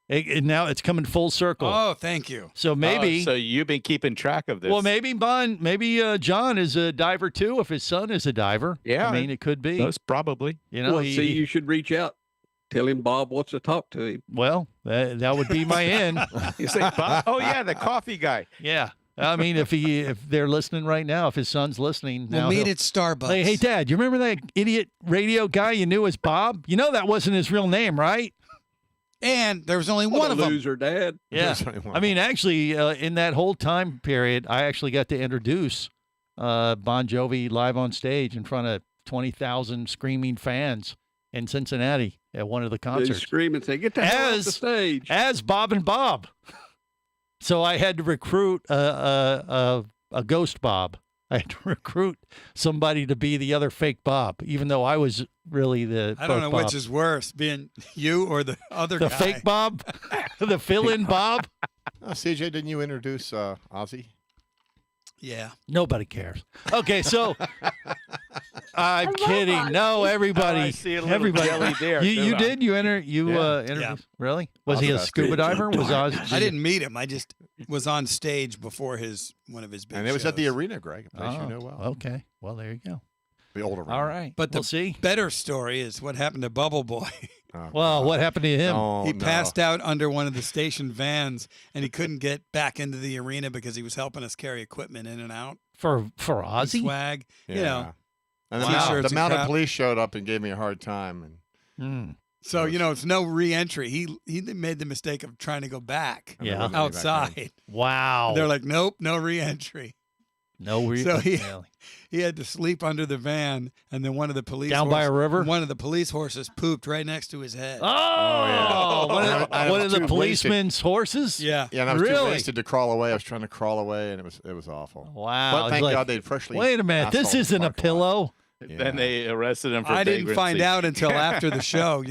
now it's coming full circle. Oh, thank you. So maybe. So you've been keeping track of this. Well, maybe John is a diver too. If his son is a diver, Yeah, I mean, it could be. Most probably. Well, you should reach out. Tell him Bob wants to talk to him. Well, that would be my in. You say, Bob? Oh yeah, the coffee guy. Yeah. I mean, if they're listening right now, if his son's listening, We'll now meet he'll- at Starbucks. Like, hey, Dad, you remember that idiot radio guy you knew as Bob? That wasn't his real name, right? And there was only one of them. Loser, Dad. Yeah. I mean, actually, in that whole time period, I actually got to introduce Bon Jovi live on stage in front of 20,000 screaming fans in Cincinnati at one of the They concerts. scream and say, "Get the hell off the stage!" As Bob and Bob. So I had to recruit a ghost Bob. I had to recruit somebody to be the other fake Bob, even though I was really the. I don't know Bob. which is worse, being you or the other guy. The fake Bob, the fill-in Bob. Oh, CJ, didn't you introduce Ozzy? Yeah. Nobody cares. Okay, so I'm kidding. No, everybody. I see a little everybody. jelly there, You too. did? You Yeah. introduced? Yeah. Really? Was he a scuba diver? Was Oz? I didn't meet him. I just was on stage before one of his big And it was at the shows. arena, Greg, a place you know well. Okay. Well, there you go. The old arena. All right. But we'll the see. better story is what happened to Bubble Boy. Well, what happened to him? Oh, He no. passed out under one of the station vans, and he couldn't get back into the arena because he was helping us carry equipment in and out. For And Ozzy? swag, Yeah. you know. And the, T-shirts and mounted crap. police showed up and gave me a hard time. And So it's no re-entry. He made the mistake of trying to go back. Yeah. wouldn't let me back in. Outside. Wow. They're like, nope, no re-entry. No So he really. he had to sleep under the van, and then one of the police Down by a river? One of the police horses pooped right next to his head. Oh, I one was of the too policeman's horses? Yeah. Yeah, and I was too Really? wasted to crawl away. I was trying to crawl away, and it was awful. Wow. But It's thank like, God they'd freshly. Wait a minute. This asphalted isn't the a parking lot. pillow. Then they arrested him for I didn't find vagrancy. out until after the show.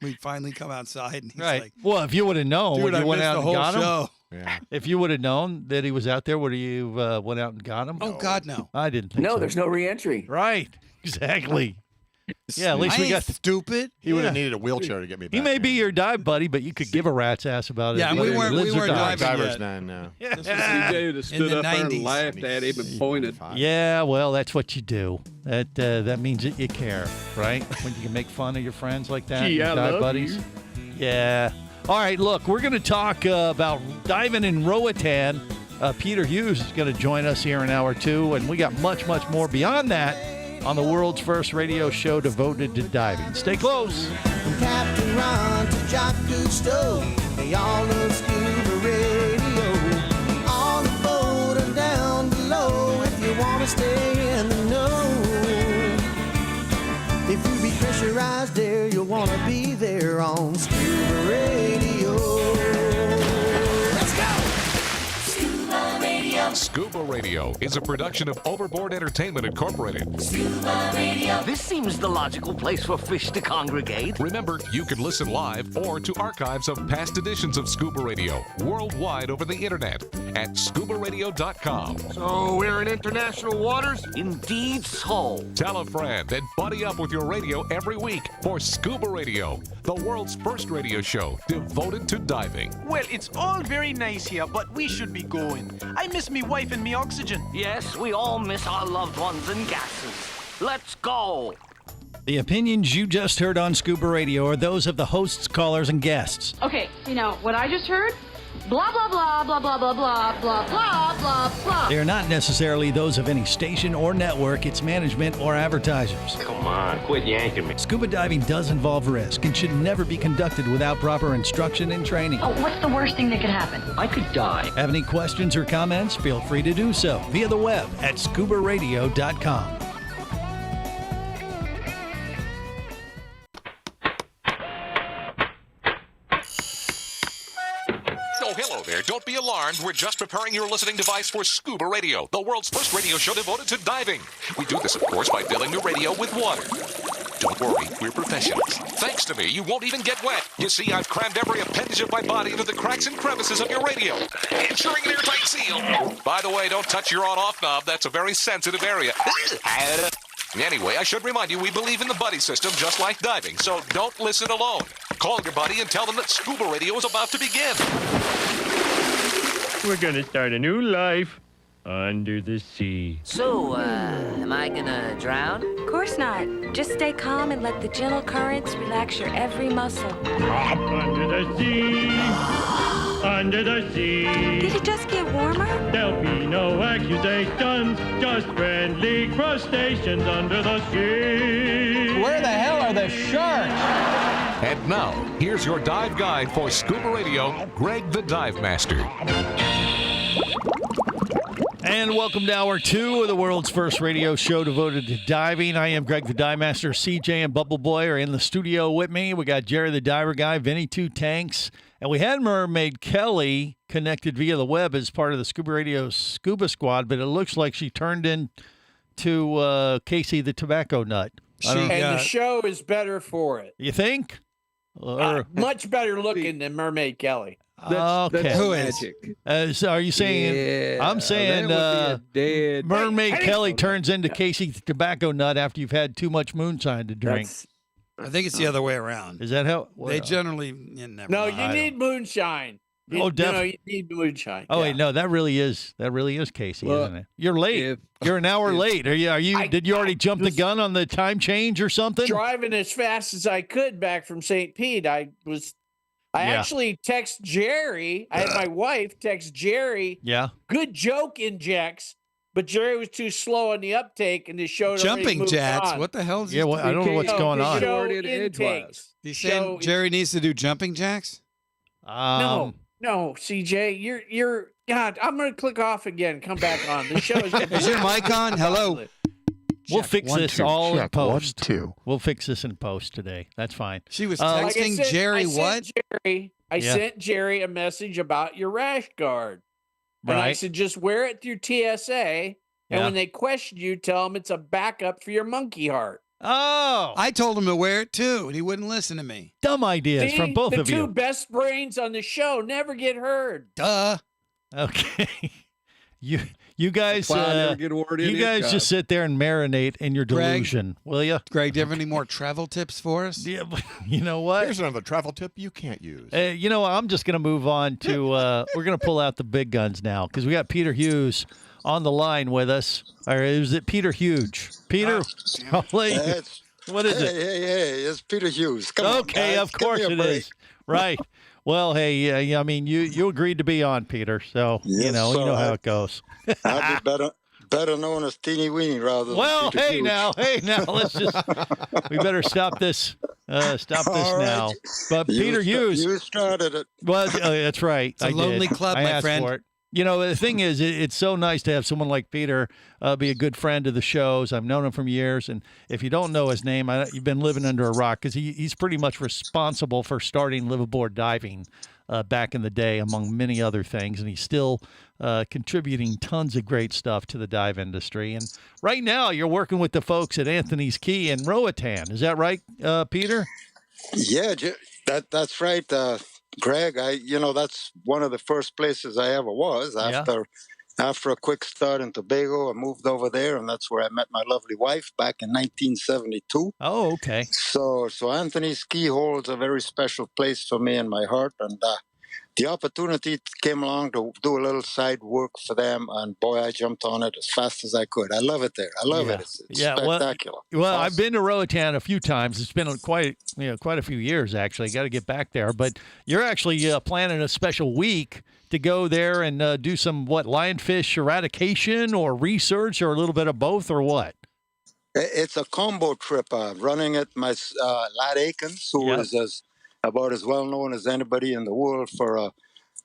We finally come outside, and he's Right. like, Well, if you would have known dude, when I you went missed out the and whole got him. show. Yeah. If you would have known that he was out there, would you went out and got him? Oh, God, no. I didn't think No, so. there's no re-entry. Right. Exactly. Yeah, at least I we got. ain't stupid. He would have Yeah. needed a wheelchair to get me back. He may be in. your dive buddy, but you could give a rat's ass about it. Yeah, whether we he weren't- lives we or weren't dies. diving Divers yet. then, no. CJ would have stood the up there 90s. and laughed at him and pointed. Yeah, well, that's what you do. That means that you care, right? When you can make fun of your friends like that, Gee, your I dive love buddies. you. Yeah. All right, look, we're going to talk about diving in Roatan. Peter Hughes is going to join us here in hour 2, and we got much, much more beyond that on the world's first radio show devoted to diving. Stay close. From Captain Ron to Jock Cousteau, they all love Scuba Radio. On the boat or down below, if you want to stay in the know. If you be pressurized there, you'll want to be there on Scuba Radio. Let's go! Scuba Radio. Scuba Radio is a production of Overboard Entertainment Incorporated. Scuba Radio. This seems the logical place for fish to congregate. Remember, you can listen live or to archives of past editions of Scuba Radio worldwide over the internet at ScubaRadio.com. So we're in international waters? Indeed so. Tell a friend and buddy up with your radio every week for Scuba Radio, the world's first radio show devoted to diving. Well, it's all very nice here, but we should be going. I miss me wife and me oxygen. Yes, we all miss our loved ones and gases. Let's go. The opinions you just heard on Scuba Radio are those of the hosts, callers, and guests. Okay, what I just heard? Blah, blah, blah, blah, blah, blah, blah, blah, blah, blah, blah. They are not necessarily those of any station or network, its management, or advertisers. Come on, quit yanking me. Scuba diving does involve risk and should never be conducted without proper instruction and training. Oh, what's the worst thing that could happen? I could die. Have any questions or comments? Feel free to do so via the web at ScubaRadio.com. Oh, hello there. Don't be alarmed. We're just preparing your listening device for Scuba Radio, the world's first radio show devoted to diving. We do this, of course, by filling your radio with water. Don't worry, we're professionals. Thanks to me, you won't even get wet. You see, I've crammed every appendage of my body into the cracks and crevices of your radio, ensuring an airtight seal. By the way, don't touch your on-off knob. That's a very sensitive area. Anyway, I should remind you, we believe in the buddy system just like diving, so don't listen alone. Call your buddy and tell them that Scuba Radio is about to begin. We're gonna start a new life under the sea. So, am I gonna drown? Of course not. Just stay calm and let the gentle currents relax your every muscle. Under the sea, under the sea. Did it just get warmer? There'll be no accusations, just friendly crustaceans under the sea. Where the hell are the sharks? And now, here's your dive guide for Scuba Radio, Greg the Dive Master. And welcome to Hour 2 of the world's first radio show devoted to diving. I am Greg the Dive Master. CJ and Bubble Boy are in the studio with me. We got Jerry the Diver Guy, Vinny Two Tanks, and we had Mermaid Kelly connected via the web as part of the ScubaRadio Scuba Squad, but it looks like she turned into Casey the Tobacco Nut. And the show is better for it. You think? Or, much better looking than Mermaid Kelly. okay. Who is? So are you saying? Yeah, I'm saying Mermaid Kelly turns into Casey the Tobacco Nut after you've had too much moonshine to drink. I think it's the other way around. Is that how? They generally never No, mind. you need moonshine. Oh, definitely. You need moonshine. Oh wait, no, that really is Casey, isn't it? You're late. You're an hour late. Are you? Did you already jump the gun on the time change or something? Driving as fast as I could back from St. Pete. I actually text Jerry. I had my wife text Jerry. Yeah. Good joke injects, but Jerry was too slow on the uptake, and the show Jumping jacks. on. What the hell is Yeah, this? I don't know what's going on. Show intakes. You saying Jerry needs to do jumping jacks? No, CJ, you're. God, I'm gonna click off again. Come back on. The show is. Is your mic on? Hello. We'll fix this all in check, post. 1, 2. We'll fix this in post today. That's fine. She was Like I texting said- Jerry I sent what? I sent Jerry a message about your rash guard. And I Right. said, just wear it through TSA. And Yeah. when they question you, tell them it's a backup for your monkey heart. Oh, I told him to wear it too, and he wouldn't listen to me. dumb ideas See, from both the of two you. best brains on the show never get heard. Duh. Okay. You guys, Why I never get a word in you guys edgewise. just sit there and marinate in your Greg? delusion, will you? Greg, do you have any more travel tips for us? Yeah, but you know what? Here's another travel tip you can't use. You know, I'm just going to move on to, we're going to pull out the big guns now because we got Peter Hughes on the line with us. Or is it Peter Huge? Peter, what is it? Hey, it's Peter Hughes. Come on, Okay, guys. of course Give me a it break. is. Right. Well, hey, I mean, you agreed to be on, Peter, so you Yes, know sir. how it goes. I'll be better known as Teeny Weeny rather than Well, Peter hey Hughes. now, let's just we better stop this. Stop this All right. now. But You Peter Hughes, you started it. well, that's right. a lonely club, I my asked friend. for it. You know, the thing is, it's so nice to have someone like Peter be a good friend of the shows. I've known him from years, and if you don't know his name, you've been living under a rock because he's pretty much responsible for starting liveaboard diving back in the day, among many other things, and he's still contributing tons of great stuff to the dive industry. And right now, you're working with the folks at Anthony's Key in Roatan. Is that right, Peter? Yeah, that's right, Greg. That's one of the first places I ever was after a quick start in Tobago. I moved over there, and that's where I met my lovely wife back in 1972. Oh, okay. So Anthony's Key holds a very special place for me in my heart, and the opportunity came along to do a little side work for them, and boy, I jumped on it as fast as I could. I love it there. I love it. It's spectacular. Well, Awesome. I've been to Roatan a few times. It's been quite a few years actually. Got to get back there. But you're actually planning a special week to go there and do some lionfish eradication or research or a little bit of both or what? It's a combo trip. Running it, my lad Akins, who is about as well known as anybody in the world for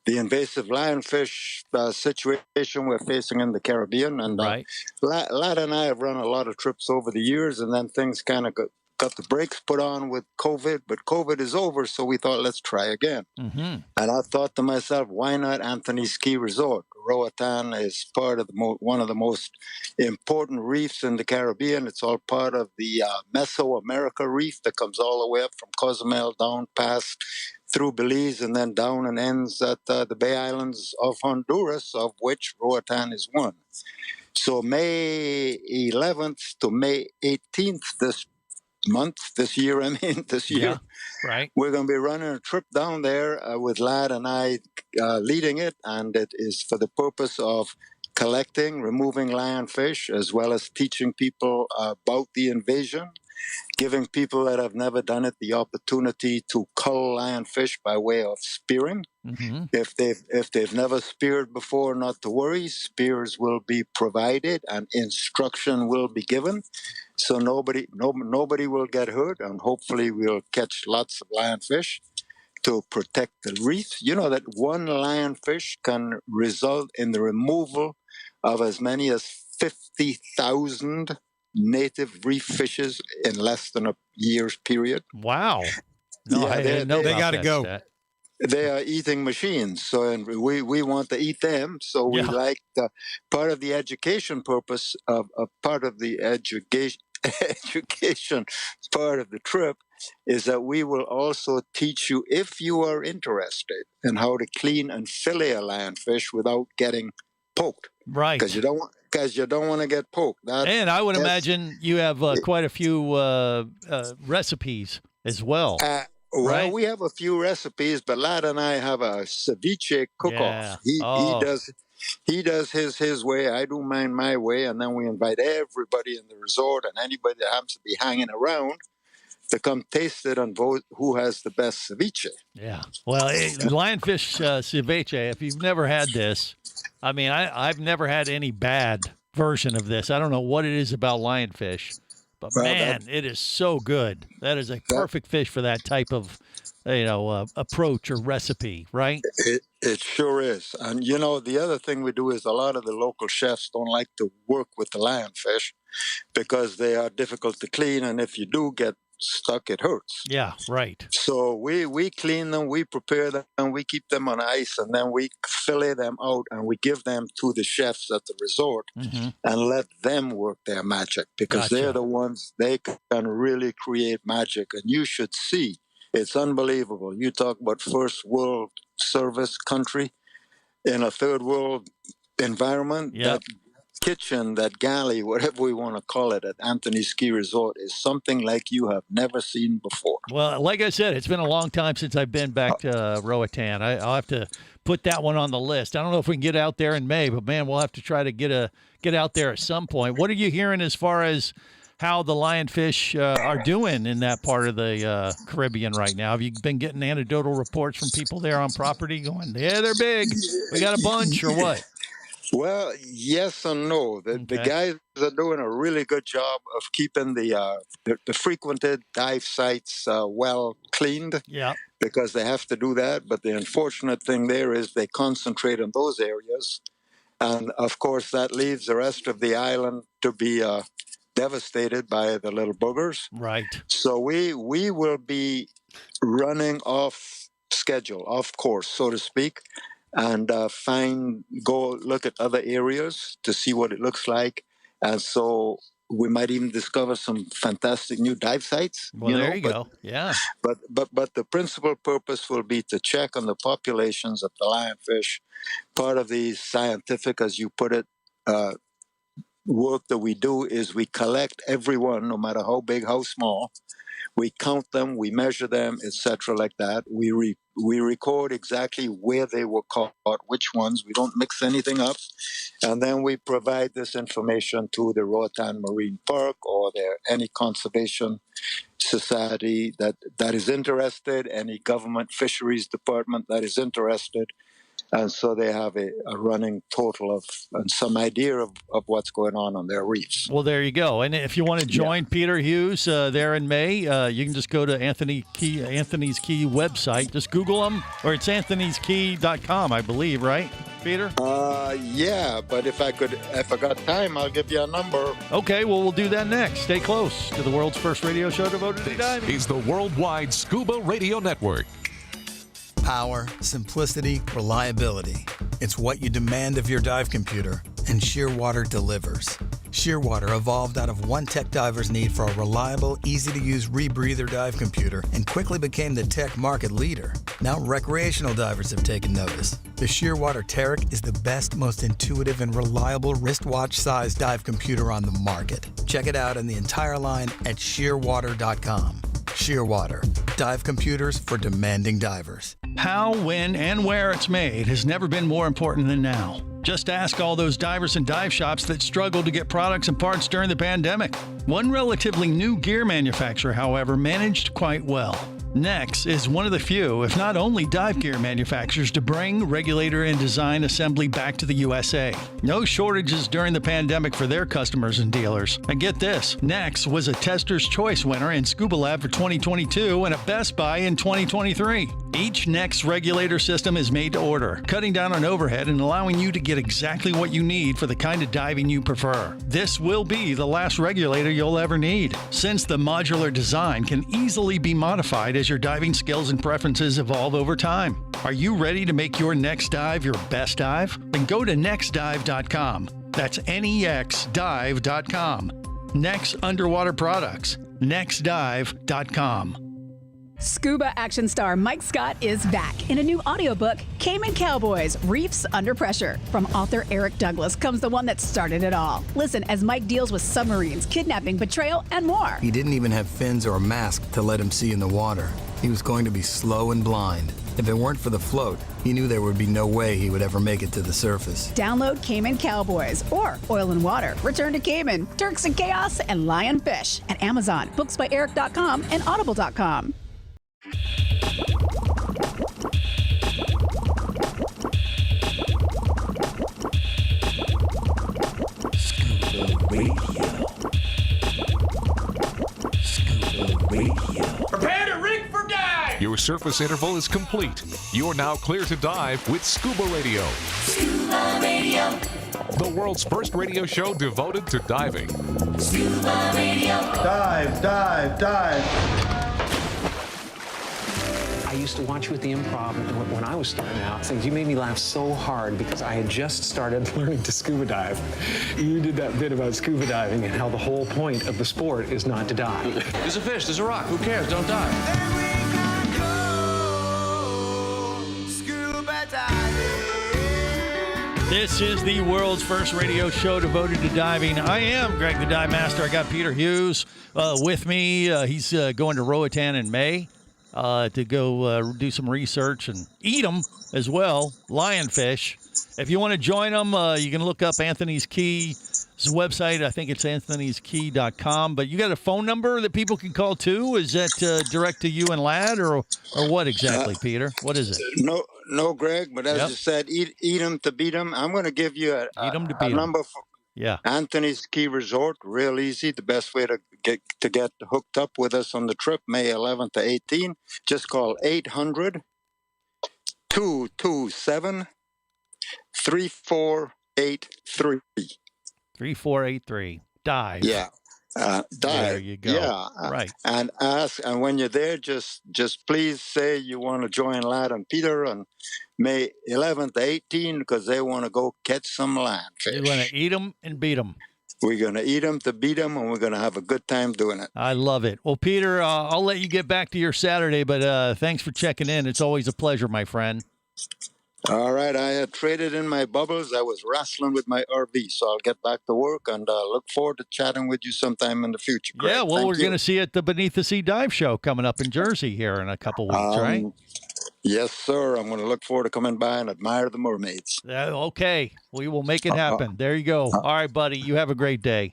the invasive lionfish situation we're facing in the Caribbean. And Lad and I have run a lot of trips over the years, and then things kind of got the brakes put on with COVID, but COVID is over, so we thought, let's try again. Mm-hmm. And I thought to myself, why not Anthony's Ski Resort? Roatan is part of one of the most important reefs in the Caribbean. It's all part of the Mesoamerica reef that comes all the way up from Cozumel down past through Belize and then down and ends at the Bay Islands of Honduras, of which Roatan is one. So May 11th to May 18th this year, right. We're going to be running a trip down there with Lad and I leading it, and it is for the purpose of collecting, removing lionfish, as well as teaching people about the invasion, giving people that have never done it the opportunity to cull lionfish by way of spearing. Mm-hmm. If they've never speared before, not to worry. Spears will be provided and instruction will be given, so nobody will get hurt, and hopefully we'll catch lots of lionfish to protect the reef. You know that one lionfish can result in the removal of as many as 50,000 native reef fishes in less than a year's period. Wow. No, Yeah, I didn't know they about gotta that go. stat. They are eating machines, so and we want to eat them. So we Yeah. like part of the education purpose of part of the education part of the trip is that we will also teach you, if you are interested, in how to clean and fillet a lionfish without getting poked. Right. Because you don't want to get poked. And I would that's- imagine you have quite a few recipes as well. Well, right? we have a few recipes, but Lad and I have a ceviche cook-off. Yeah. He does his way. I do mine my way, and then we invite everybody in the resort and anybody that happens to be hanging around to come taste it and vote who has the best ceviche. Yeah. Well, lionfish ceviche, if you've never had this, I mean, I've never had any bad version of this. I don't know what it is about lionfish, but man, it is so good. That is a perfect fish for that type of, approach or recipe, right? It sure is. And, the other thing we do is a lot of the local chefs don't like to work with the lionfish because they are difficult to clean. And if you do get stuck, it hurts. Yeah, right. So we clean them, we prepare them, and we keep them on ice, and then we fillet them out, and we give them to the chefs at the resort Mm-hmm. and let them work their magic, because they're the ones, they can really create magic. And you should see, it's unbelievable. You talk about first world service country in a third world environment. That kitchen, that galley, whatever we want to call it, at Anthony's Ski Resort is something like you have never seen before. Well, like I said, it's been a long time since I've been back to Roatan. I'll have to put that one on the list. I don't know if we can get out there in May, but man, we'll have to try to get out there at some point. What are you hearing as far as how the lionfish are doing in that part of the Caribbean right now? Have you been getting anecdotal reports from people there on property going, yeah, they're big, we got a bunch, or what? Well, yes and no. The guys are doing a really good job of keeping the frequented dive sites well cleaned. Yeah. Because they have to do that. But the unfortunate thing there is they concentrate on those areas. And, of course, that leaves the rest of the island to be devastated by the little boogers. Right. So we will be running off schedule, off course, so to speak, and go look at other areas to see what it looks like. And so we might even discover some fantastic new dive sites. Well, there you go. Yeah. But the principal purpose will be to check on the populations of the lionfish. Part of the scientific, as you put it, work that we do is we collect everyone, no matter how big, how small. We count them, we measure them, etc., like that. We record exactly where they were caught, which ones. We don't mix anything up. And then we provide this information to the Roatan Marine Park or any conservation society that is interested, any government fisheries department that is interested. And so they have a running total of and some idea of what's going on their reefs. Well, there you go. And if you want to join Peter Hughes there in May, you can just go to Anthony's Key website. Just Google him, or it's anthonyskey.com, I believe, right, Peter? Yeah, but if I got time, I'll give you a number. Okay, well, we'll do that next. Stay close to the world's first radio show devoted to diving. Is the worldwide Scuba Radio Network. Power, simplicity, reliability. It's what you demand of your dive computer, and Shearwater delivers. Shearwater evolved out of one tech diver's need for a reliable, easy-to-use rebreather dive computer and quickly became the tech market leader. Now recreational divers have taken notice. The Shearwater Taric is the best, most intuitive, and reliable wristwatch-sized dive computer on the market. Check it out in the entire line at shearwater.com. Shearwater, dive computers for demanding divers. How, when, and where it's made has never been more important than now. Just ask all those divers and dive shops that struggled to get products and parts during the pandemic. One relatively new gear manufacturer, however, managed quite well. Nex is one of the few, if not only, dive gear manufacturers to bring regulator and design assembly back to the USA. No shortages during the pandemic for their customers and dealers. And get this, Nex was a Tester's Choice winner in Scuba Lab for 2022 and a Best Buy in 2023. Each Nex regulator system is made to order, cutting down on overhead and allowing you to get exactly what you need for the kind of diving you prefer. This will be the last regulator you'll ever need, since the modular design can easily be modified as your diving skills and preferences evolve over time. Are you ready to make your next dive your best dive? Then go to nextdive.com. That's NEXDive.com. Nex Underwater Products. nextdive.com. Scuba action star Mike Scott is back in a new audiobook, Cayman Cowboys, Reefs Under Pressure. From author Eric Douglas comes the one that started it all. Listen as Mike deals with submarines, kidnapping, betrayal, and more. He didn't even have fins or a mask to let him see in the water. He was going to be slow and blind. If it weren't for the float, he knew there would be no way he would ever make it to the surface. Download Cayman Cowboys or Oil and Water, Return to Cayman, Turks and Chaos, and Lionfish at Amazon, booksbyeric.com, and audible.com. Prepare to rig for dive! Your surface interval is complete. You're now clear to dive with Scuba Radio. Scuba Radio. The world's first radio show devoted to diving. Scuba Radio. Dive, dive, dive. I used to watch you at the Improv when I was starting out. Things you made me laugh so hard because I had just started learning to scuba dive. You did that bit about scuba diving and how the whole point of the sport is not to dive. There's a fish, there's a rock, who cares? Don't dive. This is the world's first radio show devoted to diving. I am Greg the Dive Master. I got Peter Hughes with me. He's going to Roatan in May to go do some research and eat them as well, lionfish. If you want to join them, you can look up Anthony's Key's website. I think it's anthonyskey.com. But you got a phone number that people can call too? Is that direct to you and Ladd, or what exactly, Peter? What is it? No, Greg, but as you said, eat them to beat them. I'm going to give you a number for Anthony's Key Resort. Real easy. The best way to get hooked up with us on the trip, May 11th to 18th. Just call 800-227-3483. 3483. Dive. Yeah. Dive. There you go. Yeah. Right. And ask, and when you're there, just please say you want to join Ladd and Peter on May 11th to 18th because they want to go catch some lionfish. You're going to eat them and beat them. We're going to eat them to beat them, and we're going to have a good time doing it. I love it. Well, Peter, I'll let you get back to your Saturday, but thanks for checking in. It's always a pleasure, my friend. All right. I had traded in my bubbles. I was wrestling with my RV, so I'll get back to work and look forward to chatting with you sometime in the future. Greg. Yeah, well, Thank we're you. going to see you at the Beneath the Sea Dive Show coming up in Jersey here in a couple weeks, right? Yes, sir. I'm going to look forward to coming by and admire the mermaids. Okay. We will make it happen. There you go. All right, buddy. You have a great day.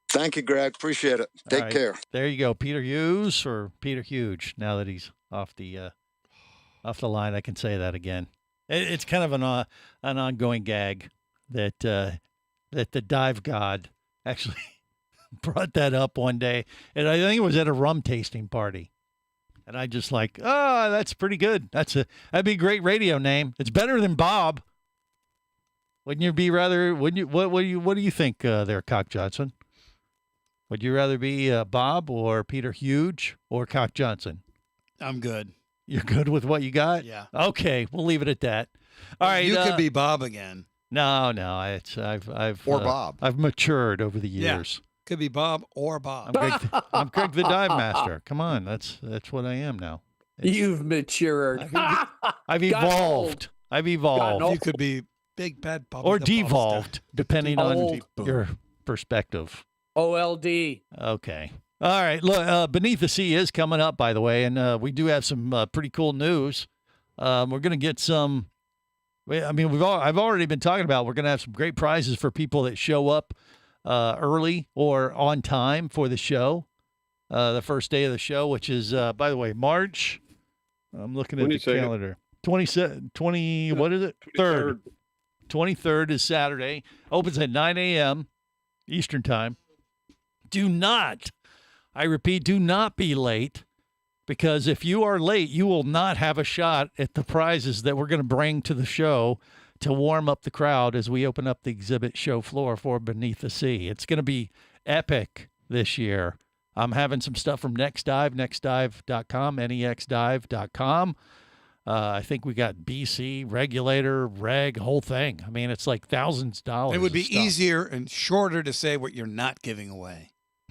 Thank you, Greg. Appreciate it. Take care. There you go. Peter Hughes or Peter Huge. Now that he's off the line, I can say that again. It's kind of an ongoing gag that the dive god actually brought that up one day, and I think it was at a rum tasting party, and I just like, that's pretty good. That'd be a great radio name. It's better than Bob. Wouldn't you be rather? Wouldn't you? What do you think there, Cock Johnson? Would you rather be Bob or Peter Huge or Cock Johnson? I'm good. You're good with what you got? Yeah. Okay, we'll leave it at that. All right. You could be Bob again. No. I've Or Bob. I've matured over the years. Yeah. Could be Bob or Bob. I'm Greg the Dive Master. Come on, that's what I am now. You've matured. I've evolved. You could be Big Bad Bob or devolved, depending on your perspective. OLD. Okay. All right. Look, Beneath the Sea is coming up, by the way, and we do have some pretty cool news. We're going to get some. I mean, I've already been talking about. We're going to have some great prizes for people that show up early or on time for the show. The first day of the show, which is, by the way, March I'm looking at the 22nd. calendar. 20, what is it? 23rd is Saturday. Opens at 9 a.m. Eastern Time. Do not, I repeat, do not be late, because if you are late, you will not have a shot at the prizes that we're going to bring to the show to warm up the crowd as we open up the exhibit show floor for Beneath the Sea. It's going to be epic this year. I'm having some stuff from NextDive, nextdive.com, nexdive.com. I think we got BC, regulator, reg, whole thing. I mean, it's like thousands of dollars. It would be of stuff. easier and shorter to say what you're not giving away.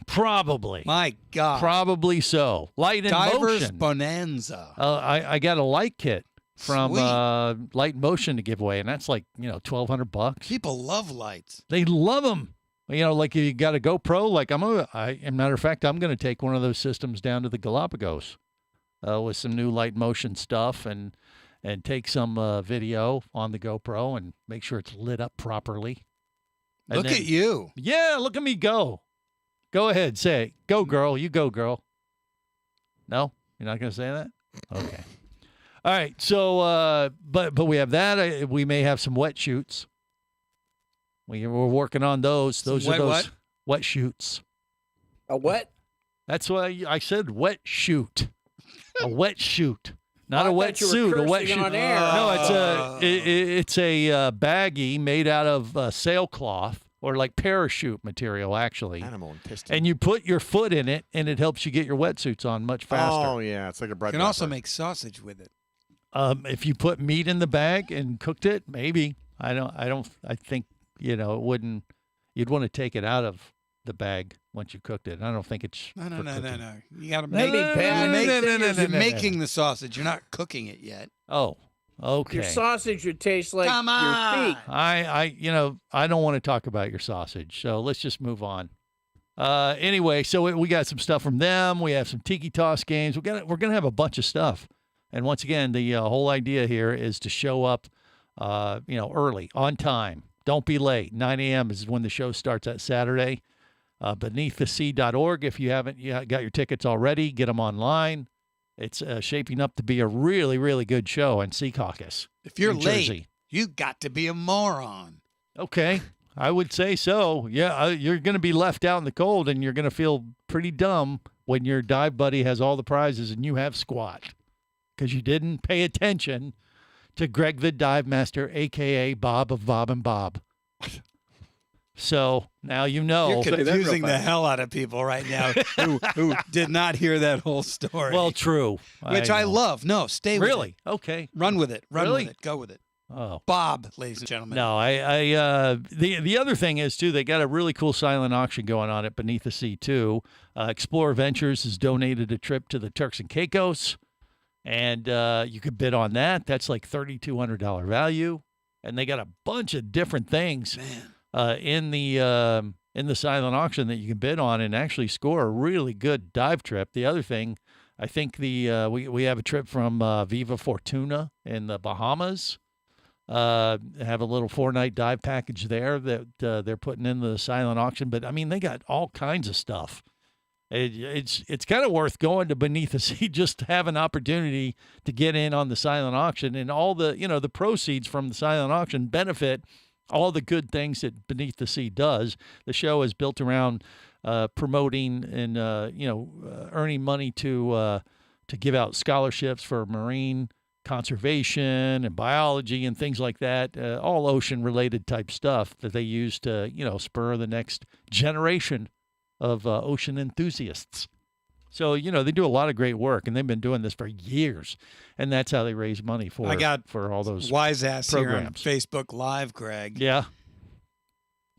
Probably. My God. Probably so. Light in Divers Motion. Bonanza. I got a light kit from Sweet. Light in Motion to give away, and that's like, $1,200. People love lights. They love them. Like you got a GoPro. Like as a matter of fact, I'm going to take one of those systems down to the Galapagos with some new Light in Motion stuff and take some video on the GoPro and make sure it's lit up properly. And Look at you. Yeah, look at me go. Go ahead, say it. Go, girl. You go, girl. No? You're not going to say that? Okay. All right. So, but we have that. We may have some wet shoots. We're working on those. Those are those wet shoots. A what? That's why I said wet shoot. A wet shoot. Not I a wet thought you were suit, a wet cursing shoot. on air. No, it's a baggie made out of sailcloth. Or like parachute material, actually. Animal intestine. And you put your foot in it, and it helps you get your wetsuits on much faster. Oh, yeah. It's like a bread You can wrapper. also make sausage with it. If you put meat in the bag and cooked it, maybe. I think, it wouldn't. You'd want to take it out of the bag once you cooked it. I don't think it's. No. You got to Maybe you're making the sausage. You're not cooking it yet. Oh. Okay. Your sausage would taste like Come your on. feet. I don't want to talk about your sausage, so let's just move on. Anyway, so we got some stuff from them. We have some tiki toss games. We're gonna have a bunch of stuff. And once again, the whole idea here is to show up, early, on time. Don't be late. 9 a.m. is when the show starts that Saturday. Beneaththesea.org. If you haven't got your tickets already, get them online. It's shaping up to be a really, really good show in Sea Caucus. If you're New late, Jersey. you got to be a moron. Okay, I would say so. Yeah, you're going to be left out in the cold, and you're going to feel pretty dumb when your dive buddy has all the prizes and you have squat because you didn't pay attention to Greg the Dive Master, a.k.a. Bob of Bob and Bob. So now you know. You're confusing the hell out of people right now who did not hear that whole story. Well, true. Which I love. No, stay with it. Really? Okay. Run with it. Run Really? with it. Go with it. Oh. Bob, ladies and gentlemen. No, the other thing is, too, they got a really cool silent auction going on at Beneath the Sea, too. Explorer Ventures has donated a trip to the Turks and Caicos, and you could bid on that. That's like $3,200 value. And they got a bunch of different things in the silent auction that you can bid on and actually score a really good dive trip. The other thing, I think we have a trip from Viva Fortuna in the Bahamas. Have a little 4-night dive package there that they're putting in the silent auction. But I mean, they got all kinds of stuff. It's kind of worth going to Beneath the Sea just to have an opportunity to get in on the silent auction, and all the the proceeds from the silent auction benefit all the good things that Beneath the Sea does. The show is built around promoting and earning money to give out scholarships for marine conservation and biology and things like that, all ocean-related type stuff that they use to, spur the next generation of ocean enthusiasts. So, they do a lot of great work, and they've been doing this for years, and that's how they raise money for all those wise ass programs. here on Facebook Live, Greg. Yeah.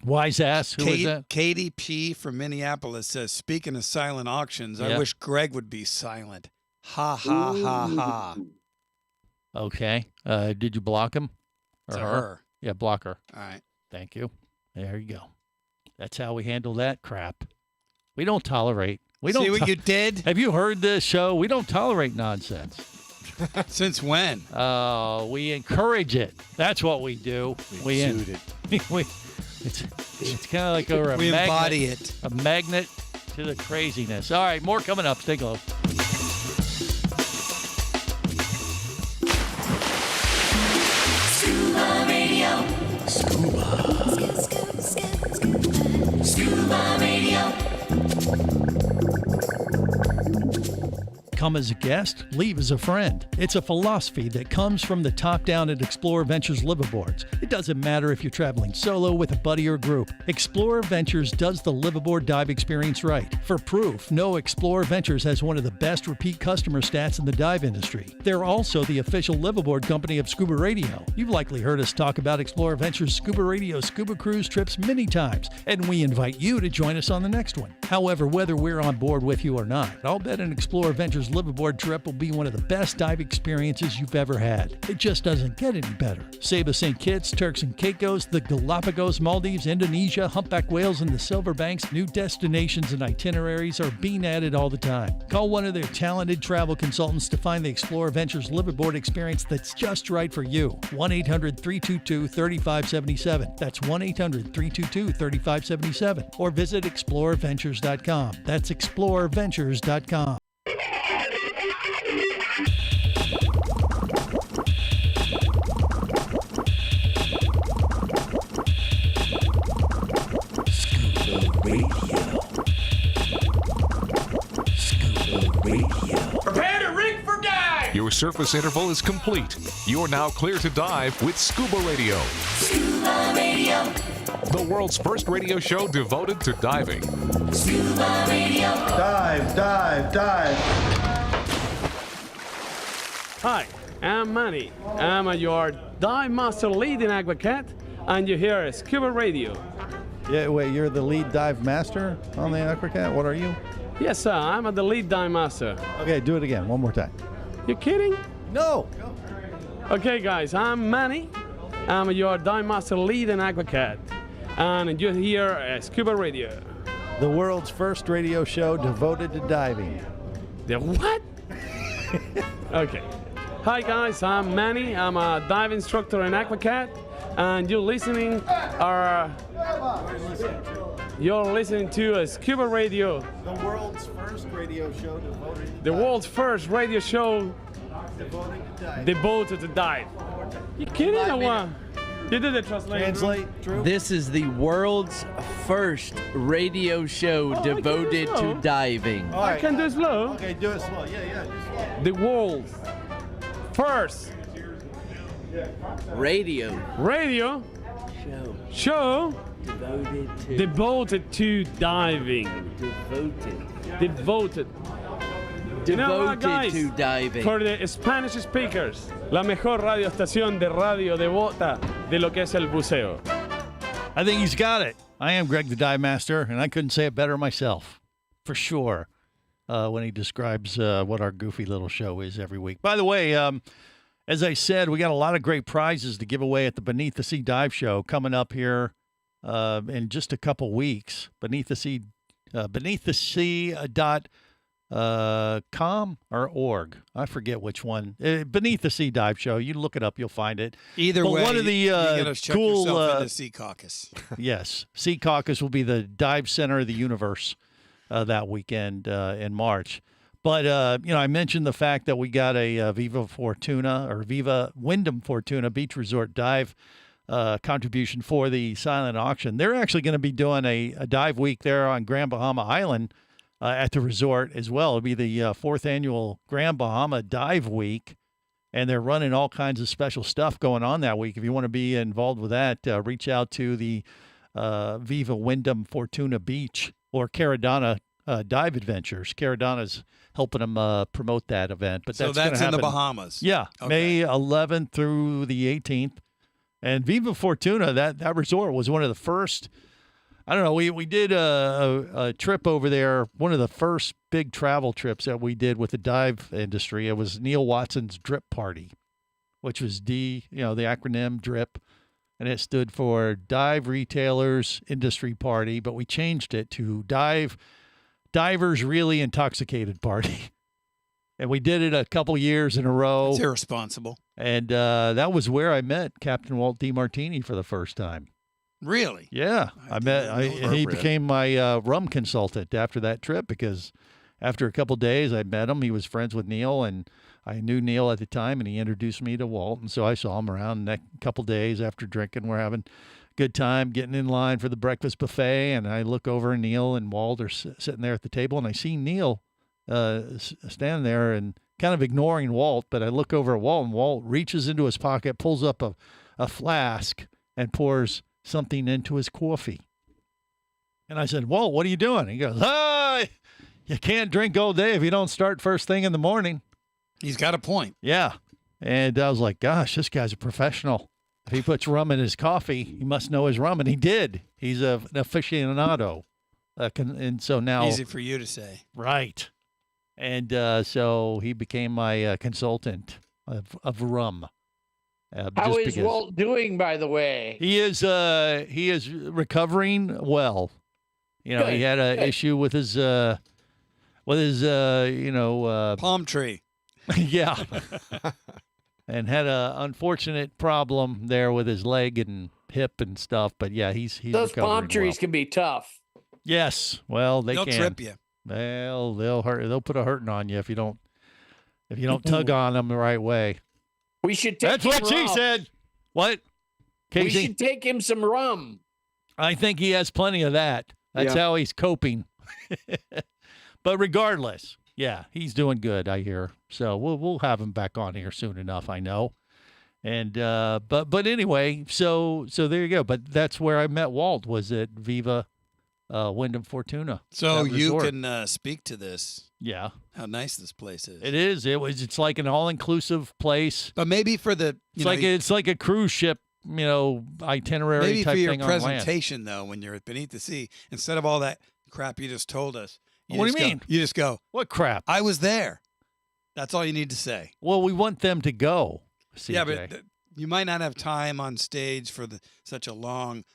Wise ass? Who is that? Katie P. from Minneapolis says, speaking of silent auctions, I wish Greg would be silent. Ha, ha, ha, ha. Okay. Did you block him? Or To her. Yeah, block her. All right. Thank you. There you go. That's how we handle that crap. We don't tolerate. We don't See what you did? Have you heard this show? We don't tolerate nonsense. Since when? We encourage it. That's what we do. We exude it. It's kind of like a We magnet, embody it. A magnet to the craziness. All right, more coming up. Stay close. Scuba Radio. Come as a guest, leave as a friend. It's a philosophy that comes from the top down at Explorer Ventures liveaboards. It doesn't matter if you're traveling solo, with a buddy, or group. Explorer Ventures does the liveaboard dive experience right. For proof, know Explorer Ventures has one of the best repeat customer stats in the dive industry. They're also the official liveaboard company of Scuba Radio. You've likely heard us talk about Explorer Ventures Scuba Radio scuba cruise trips many times, and we invite you to join us on the next one. However, whether we're on board with you or not, I'll bet an Explorer Ventures liveaboard trip will be one of the best dive experiences you've ever had. It just doesn't get any better. Saba St. Kitts, Turks and Caicos, the Galapagos, Maldives, Indonesia, humpback whales, and the Silver Banks, new destinations and itineraries are being added all the time. Call one of their talented travel consultants to find the Explorer Ventures liveaboard experience that's just right for you. 1-800-322-3577. That's 1-800-322-3577. Or visit explorerventures.com. That's explorerventures.com. Prepare to rig for dive! Your surface interval is complete. You're now clear to dive with Scuba Radio. Scuba Radio. The world's first radio show devoted to diving. Scuba Radio. Dive, dive, dive. Hi, I'm Manny. I'm your dive master lead in Aquacat, and you hear Scuba Radio. Yeah, wait, you're the lead dive master on the Aquacat? What are you? Yes, sir, I'm the lead dive master. Okay, do it again, one more time. You kidding? No. Okay, guys, I'm Manny. I'm your dive master lead in Aquacat, and you hear Scuba Radio. The world's first radio show devoted to diving. The what? Okay. Hi, guys, I'm Manny. I'm a dive instructor in Aquacat, and you're listening to Scuba Radio. The world's first radio show devoted to The world's first radio show devoted to dive. You kidding or what? You did the translation. Drew? This is the world's first radio show devoted to diving. I can do it slow. Okay, do it slow. Yeah. The world's first radio show devoted to diving. Devoted You know what, guys? to diving. For the Spanish speakers, la mejor radio estación de radio devota de lo que es el buceo. I think he's got it. I am Greg the Dive Master, and I couldn't say it better myself, for sure, when he describes what our goofy little show is every week. By the way, as I said, we got a lot of great prizes to give away at the Beneath the Sea Dive Show coming up here in just a couple weeks. Beneath the Sea .com or org. I forget which one. Beneath the Sea Dive Show. You look it up, you'll find it. Either but way, one of the you gotta check cool yourself into Sea Caucus. Yes, Sea Caucus will be the dive center of the universe that weekend in March. But I mentioned the fact that we got a Viva Wyndham Fortuna Beach Resort dive contribution for the silent auction. They're actually going to be doing a dive week there on Grand Bahama Island. At the resort as well. It'll be the fourth annual Grand Bahama Dive Week, and they're running all kinds of special stuff going on that week. If you want to be involved with that, reach out to the Viva Wyndham Fortuna Beach or Caradonna Dive Adventures. Caradonna's helping them promote that event. But So that's in the Bahamas. Yeah, Okay. May 11th through the 18th. And Viva Fortuna, that resort was one of the first. I don't know. We did a trip over there. One of the first big travel trips that we did with the dive industry. It was Neil Watson's Drip Party, which was the acronym DRIP, and it stood for Dive Retailers Industry Party. But we changed it to Divers Really Intoxicated Party, and we did it a couple years in a row. It's irresponsible. And that was where I met Captain Walt DiMartini for the first time. Really? Yeah, he became my rum consultant after that trip, because after a couple days I met him. He was friends with Neil, and I knew Neil at the time, and he introduced me to Walt. And so I saw him around that couple days after drinking. We're having a good time getting in line for the breakfast buffet, and I look over, and Neil and Walt are sitting there at the table, and I see Neil standing there and kind of ignoring Walt, but I look over at Walt, and Walt reaches into his pocket, pulls up a flask, and pours something into his coffee. And I said, Walt, what are you doing? He goes, you can't drink all day if you don't start first thing in the morning. He's got a point. Yeah. And I was like, gosh, this guy's a professional. If he puts rum in his coffee, he must know his rum. And he did. He's an aficionado. And so now. Easy for you to say. Right. And so he became my consultant of rum. How is Walt doing, by the way? He is recovering well. You know, Good, he had an good. issue with his palm tree. Yeah. And had a unfortunate problem there with his leg and hip and stuff. But yeah, he's Those palm recovering trees well. can be tough. Yes. Well, they'll can. trip you. Well, they'll hurt. They'll put a hurting on you if you don't tug on them the right way. We should take That's him what she rum. said. What? We Casey? should take him some rum. I think he has plenty of that. That's Yeah. how he's coping. But regardless, yeah, he's doing good, I hear. So we'll have him back on here soon enough, I know. And but anyway, so there you go. But that's where I met Walt, was at Viva Wyndham Fortuna. So that you resort. can speak to this. Yeah. How nice this place is. It is. It's like an all-inclusive place. But maybe for the It's like a cruise ship, itinerary maybe type for your thing on land. presentation though, when you're beneath the sea, instead of all that crap you just told us. What do you just go- mean? You just go, What crap? I was there. That's all you need to say. Well, we want them to go. CJ. Yeah, but you might not have time on stage for such a long,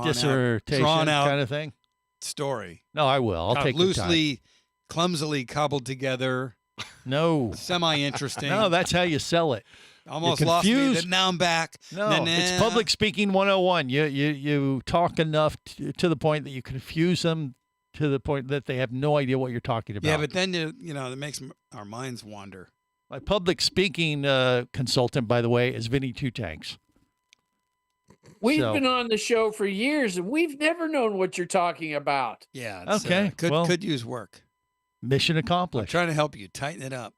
dissertation drawn out kind of thing. story. No, I will. I'll Kind of take the time. loosely, clumsily cobbled together, No. semi-interesting. No, that's how you sell it. Almost You're lost me. confused. Then now I'm back. No, Then, it's public speaking 101. You talk enough to the point that you confuse them to the point that they have no idea what you're talking about. Yeah, but then that makes our minds wander. My public speaking consultant, by the way, is Vinny Two Tanks. We've So- been on the show for years, and we've never known what you're talking about. Yeah. Okay, Could use work. Mission I'm accomplished. trying to help you tighten it up.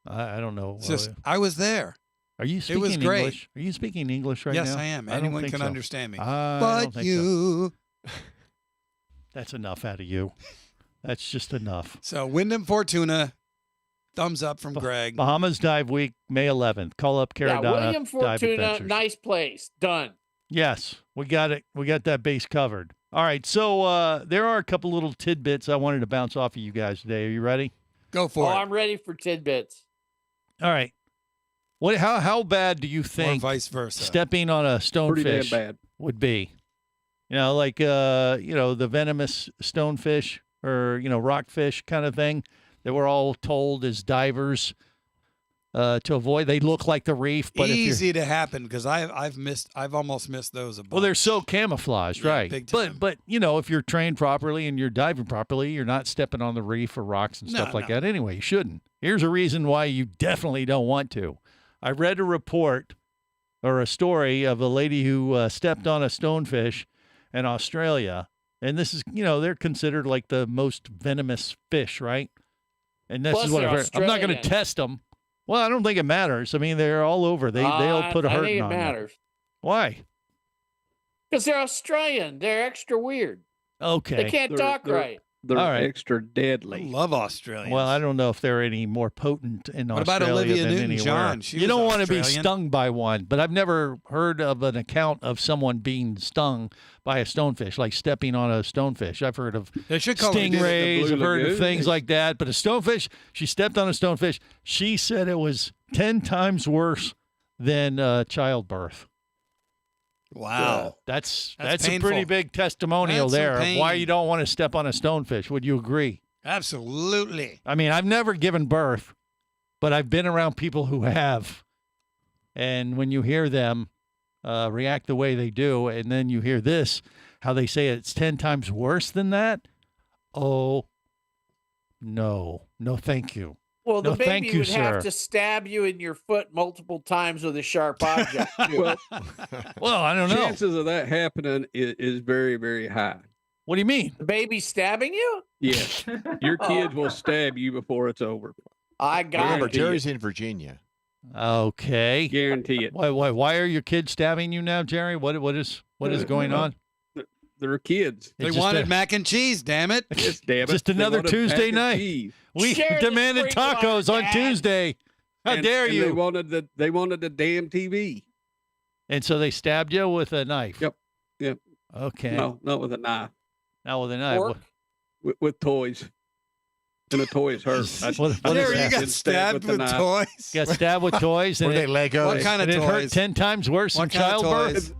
I don't know. It's just, I was there. Are you speaking was great. English? Are you speaking English right now? Yes, I am. don't Anyone think can so. understand me. I don't But think you. so. That's enough out of you. That's just enough. So Wyndham Fortuna, thumbs up from Greg. Bahamas Dive Week, May 11th. Call up Yeah, Caradonna William Dive Fortuna, Adventures. nice place. Done. Yes, we got it. We got that base covered. All right, so there are a couple little tidbits I wanted to bounce off of you guys today. Are you ready? Go for it. I'm ready for tidbits. All right. How bad do you think vice versa. stepping on a Pretty damn stonefish bad. would be? Like the venomous stonefish or rockfish kind of thing that we're all told as divers to avoid. They look like the reef, but Easy to happen because I've almost missed those a bunch. well, they're so camouflaged, Yeah, right? big time. But if you're trained properly and you're diving properly, you're not stepping on the reef or rocks and stuff No, like no. that. Anyway, you shouldn't. Here's a reason why you definitely don't want to. I read a report or a story of a lady who stepped on a stonefish in Australia, and this is they're considered like the most venomous fish, right? And this Plus is what they're I've heard. I'm not going to Australian. test them. Well, I don't think it matters. I mean, they're all over. They'll put a I hurting think it on you. matters. Why? Because they're Australian. They're extra weird. Okay. They can't They're- talk they're- right. They're All right. extra I deadly. love Australians. Well, I don't know if they're any more potent in What about Australia Olivia than Newton-John? anywhere. She You was don't want to be Australian. stung by one, but I've never heard of an account of someone being stung by a stonefish, like stepping on a stonefish. I've heard of They should call it the stingrays. Blue I've heard of Lagoon. things like that, but a stonefish, she stepped on a stonefish. She said it was 10 times worse than childbirth. Wow. That's a painful. pretty big testimonial That's some there of why pain. you don't want to step on a stonefish. Would you agree? Absolutely. I mean, I've never given birth, but I've been around people who have. And when you hear them react the way they do, and then you hear this, how they say it's 10 times worse than that. Oh, no, thank you. Well, the No, thank baby you, would have sir. to stab you in your foot multiple times with a sharp object. too. Well, I don't know. Chances of that happening is very, very high. What do you mean? The baby stabbing you? Yes. Your kids will stab you before it's over. I got Remember, it. Jerry's in Virginia. Okay. Guarantee it. Why are your kids stabbing you now, Jerry? What is going on? They're kids. They It's just wanted a- mac and cheese, damn it. Yes, damn it. Just They another wanted Tuesday mac and night. cheese. We Share the demanded sprinkler, tacos on Dad. Tuesday. How dare And you? They wanted the damn TV. And so they stabbed you with a knife. Yep. Okay. No, not with a knife. Now with a knife. Fork? With toys. And the toys hurt. What is Jerry, that? you got Been stabbed with the knife. toys? Got stabbed with toys, and Were they it, Legos? What kind of and it hurt toys? 10 times worse What than kind of childbirth. toys?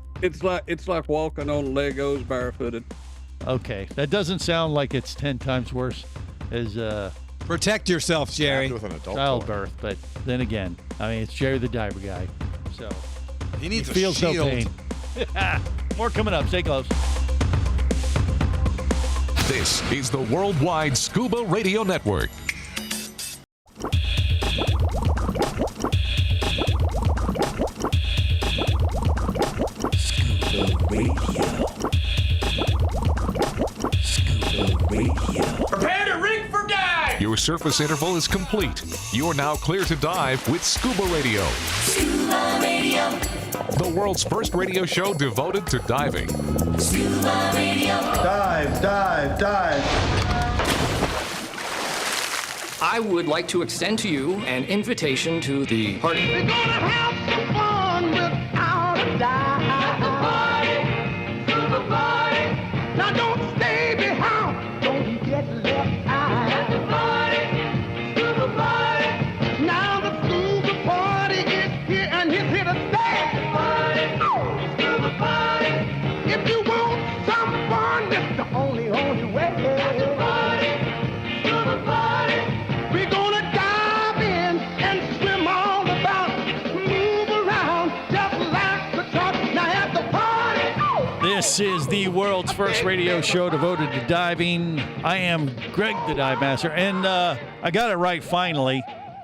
It's like walking on Legos barefooted. Okay, that doesn't sound like it's 10 times worse as Protect yourself, Jerry. With an adult toy. childbirth. But then again, I mean, it's Jerry the Diver Guy, so He needs he feels a no shield. pain. More coming up. Stay close. This is the Worldwide Scuba Radio Network. Prepare to rig for dive! Your surface interval is complete. You're now clear to dive with Scuba Radio. Scuba Radio. The world's first radio show devoted to diving. Scuba Radio. Dive, dive, dive. I would like to extend to you an invitation to the party. We're gonna have some fun without a dive. Scuba party. Now don't stay behind. Don't get left out. Scuba party. Now the scuba party is here and he's here to stay. Scuba party. If you want some fun, that's the only way. Scuba party. We're gonna dive in and swim all about, move around just like the top. Now at the party. This is the world's first radio show devoted to diving. I am Greg the Dive Master, and I got it right finally,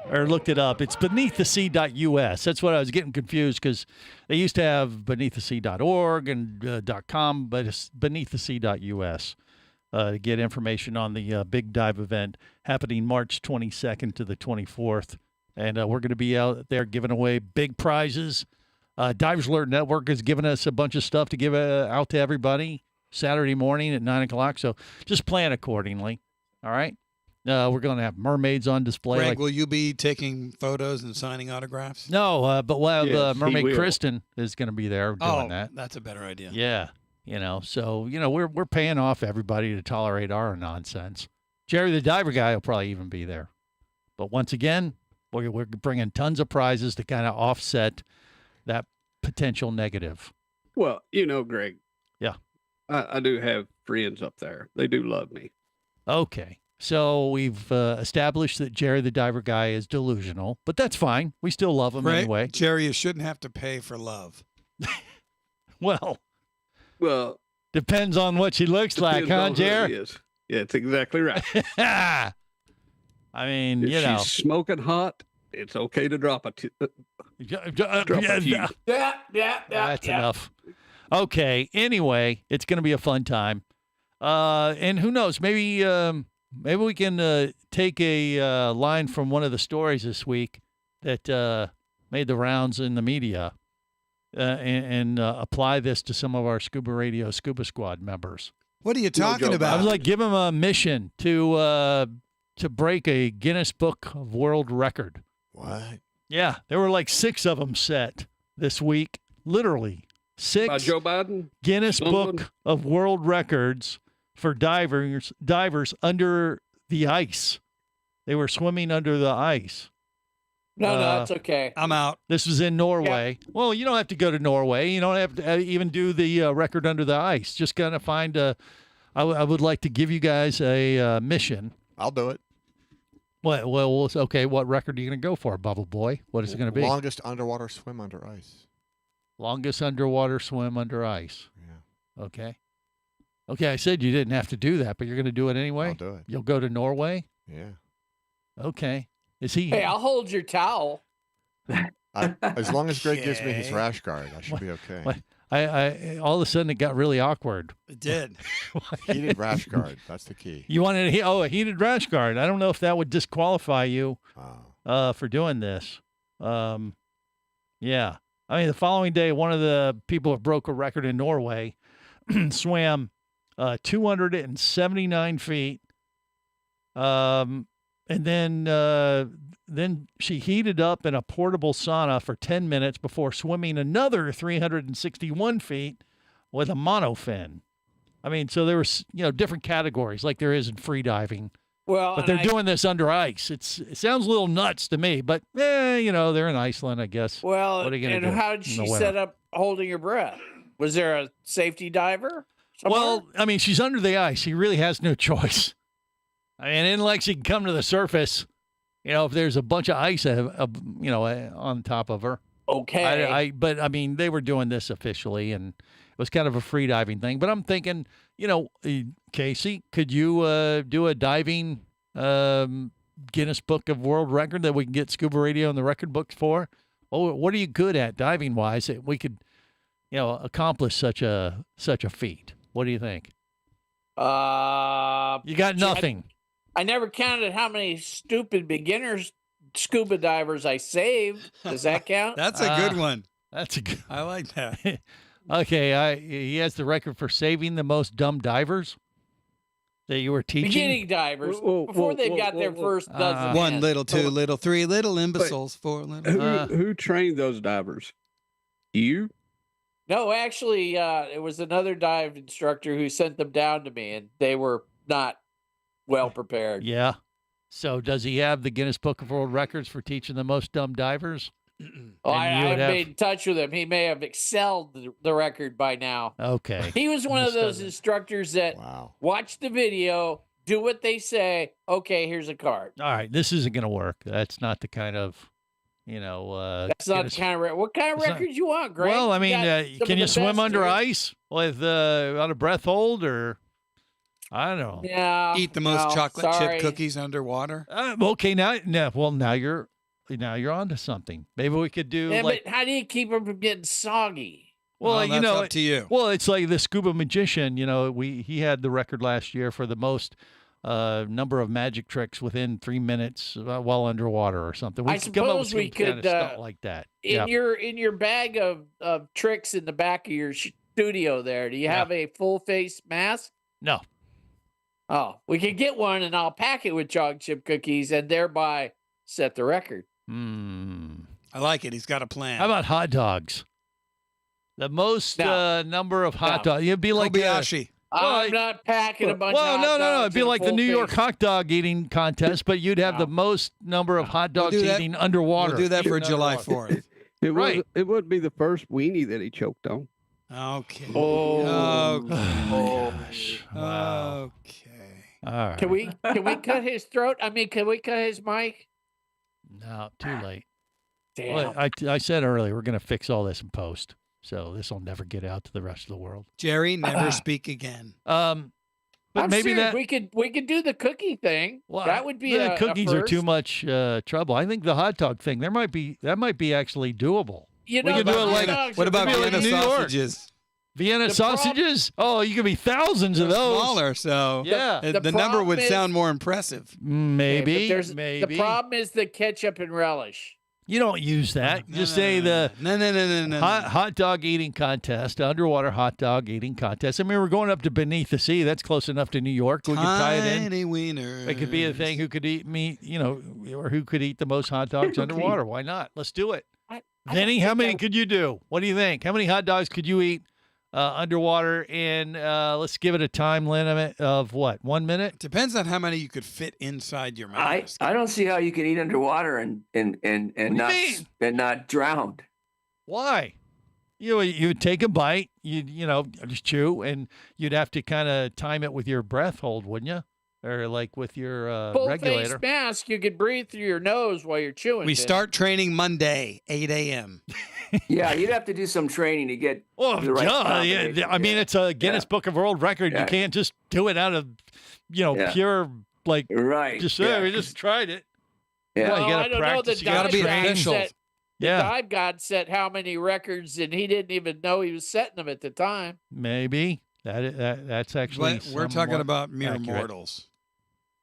or looked it up. It's beneaththesea.us. That's what I was getting confused because they used to have beneaththesea.org and .com, but it's beneaththesea.us to get information on the big dive event happening March 22nd to the 24th. And we're going to be out there giving away big prizes. Divers Alert Network has given us a bunch of stuff to give out to everybody Saturday morning at 9 o'clock. So just plan accordingly. All right. We're going to have mermaids on display. Greg, like- will you be taking photos and signing autographs? no, but we'll have Yes, he Mermaid will. Kristen is going to be there doing that. That's a better idea. Yeah. So, we're paying off everybody to tolerate our nonsense. Jerry the Diver Guy will probably even be there. But once again, we're bringing tons of prizes to kind of offset that potential negative. Well, Greg. Yeah. I do have friends up there. They do love me. Okay. So we've established that Jerry the Diver Guy is delusional, but that's fine. We still love him Greg, anyway. Jerry, you shouldn't have to pay for love. Well, depends on what she looks like, depends huh, on who it Jerry? is. Yeah, it's exactly right. I mean, If she's smoking hot, it's okay to drop a few. That's enough. Okay. Anyway, it's going to be a fun time. And who knows? Maybe we can take a line from one of the stories this week that made the rounds in the media and apply this to some of our Scuba Radio Scuba Squad members. What are you talking about? I was like, give them a mission to break a Guinness Book of World Record. What? Yeah, there were like 6 of them set this week. Literally 6. By Joe Biden? Guinness Someone? Book of World Records for divers under the ice. They were swimming under the ice. No, it's okay. I'm out. This was in Norway. Yeah. Well, you don't have to go to Norway. You don't have to even do the record under the ice. Just kind of find a. I would like to give you guys a mission. I'll do it. Well, okay. What record are you going to go for, Bubble Boy? What is it going to be? Longest underwater swim under ice. Longest underwater swim under ice. Yeah. Okay. Okay, I said you didn't have to do that, but you're going to do it anyway? I'll do it. You'll go to Norway? Yeah. Okay. Is he? Hey, I'll hold your towel. As long as Greg gives me his rash guard, I should be okay. What? I all of a sudden it got really awkward. It did. Heated rash guard. That's the key. You wanted a heated rash guard. I don't know if that would disqualify you for doing this. Yeah. I mean, the following day, one of the people that broke a record in Norway swam 279 feet. And then she heated up in a portable sauna for 10 minutes before swimming another 361 feet with a monofin. I mean, so there was, different categories like there is in free diving. Well, but they're doing this under ice. It sounds a little nuts to me, but they're in Iceland, I guess. Well, what are you gonna do how did she set up holding your breath? Was there a safety diver somewhere? Well, I mean, she's under the ice. She really has no choice. I mean, it isn't like she can come to the surface, if there's a bunch of ice, on top of her. Okay. But I mean, they were doing this officially, and it was kind of a free diving thing. But I'm thinking, Casey, could you do a diving Guinness Book of World Record that we can get Scuba Radio in the record books for? Oh, what are you good at diving wise that we could, accomplish such a feat? What do you think? You got nothing. I never counted how many stupid beginners scuba divers I saved. Does that count? That's a good one. That's a good. I like that. Okay, he has the record for saving the most dumb divers that you were teaching. Beginning divers before they got their first dozen. 1 little, 2 little, 3 little imbeciles, 4 little. Who trained those divers? You? No, actually, it was another dive instructor who sent them down to me, and they were not well prepared. Yeah. So does he have the Guinness Book of World Records for teaching the most dumb divers? I haven't been in touch with him. He may have excelled the record by now. Okay. He was one of those instructors that watch the video, do what they say. Okay, here's a card. All right, this isn't going to work. That's not the kind of, That's not the kind of what kind of record you want, Greg? Well, I mean, can you swim under ice with on a breath hold, or I don't know. Yeah. Eat the most chocolate chip cookies underwater. Okay, now you're onto something. Maybe we could do. Yeah, but how do you keep them from getting soggy? Well, that's up to you. Well, it's like the scuba magician. He had the record last year for the most number of magic tricks within 3 minutes while underwater or something. I suppose we could stuff like that. In your bag of tricks in the back of your studio there. Do you have a full face mask? No. Oh, we could get one, and I'll pack it with chocolate chip cookies, and thereby set the record. I like it. He's got a plan. How about hot dogs? The most number of hot dogs. It'd be like Kobayashi. I'm not packing a bunch of hot dogs. No. It'd be like the New York hot dog eating contest, but you'd have the most number of hot dogs eating underwater. We'll do that for July 4th. It wouldn't be the first weenie that he choked on. Okay. Oh. Gosh. Wow. Okay. All right. Can we cut his throat? I mean, can we cut his mic? No, too late. Damn. Well, I said earlier we're going to fix all this in post, so this will never get out to the rest of the world. Jerry, never speak again. But I'm maybe serious. that we could do the cookie thing. Well, that would be the a cookies first. are too much trouble. I think the hot dog thing that might be actually doable. You we know, could do it hot like dogs What about maybe like Vienna New York. sausages? Vienna sausages? Oh, you could be thousands of They're those. smaller, so Yeah. the number would sound more impressive. Maybe. Okay, but maybe. the problem is the ketchup and relish. You don't use that. Just say the hot dog eating contest, underwater hot dog eating contest. I mean, we're going up to beneath the sea. That's close enough to New York. We could tie it in. Tiny wieners. It could be a thing who could eat meat, or who could eat the most hot dogs underwater. Why not? Let's do it. Vinny, how many could you do? What do you think? How many hot dogs could you eat underwater in, let's give it a time limit of what, 1 minute? Depends on how many you could fit inside your mouth. I don't see how you can eat underwater and not drowned. Why? You would take a bite, you just chew, and you'd have to kind of time it with your breath hold, wouldn't you? Or like with your Full regulator. face mask, you could breathe through your nose while you're chewing. We start training Monday, 8 a.m. Yeah, you'd have to do some training to get the right combination. I mean, it's a Guinness Book of World Record. Yeah. You can't just do it out of, pure, like, right. just Yeah. we just tried it. Yeah. Well, you I gotta don't know. practice. The You gotta dive be god official. set- The Yeah. dive god set how many records, and he didn't even know he was setting them at the time. Maybe that's actually. But we're talking somewhat about mere accurate. mortals.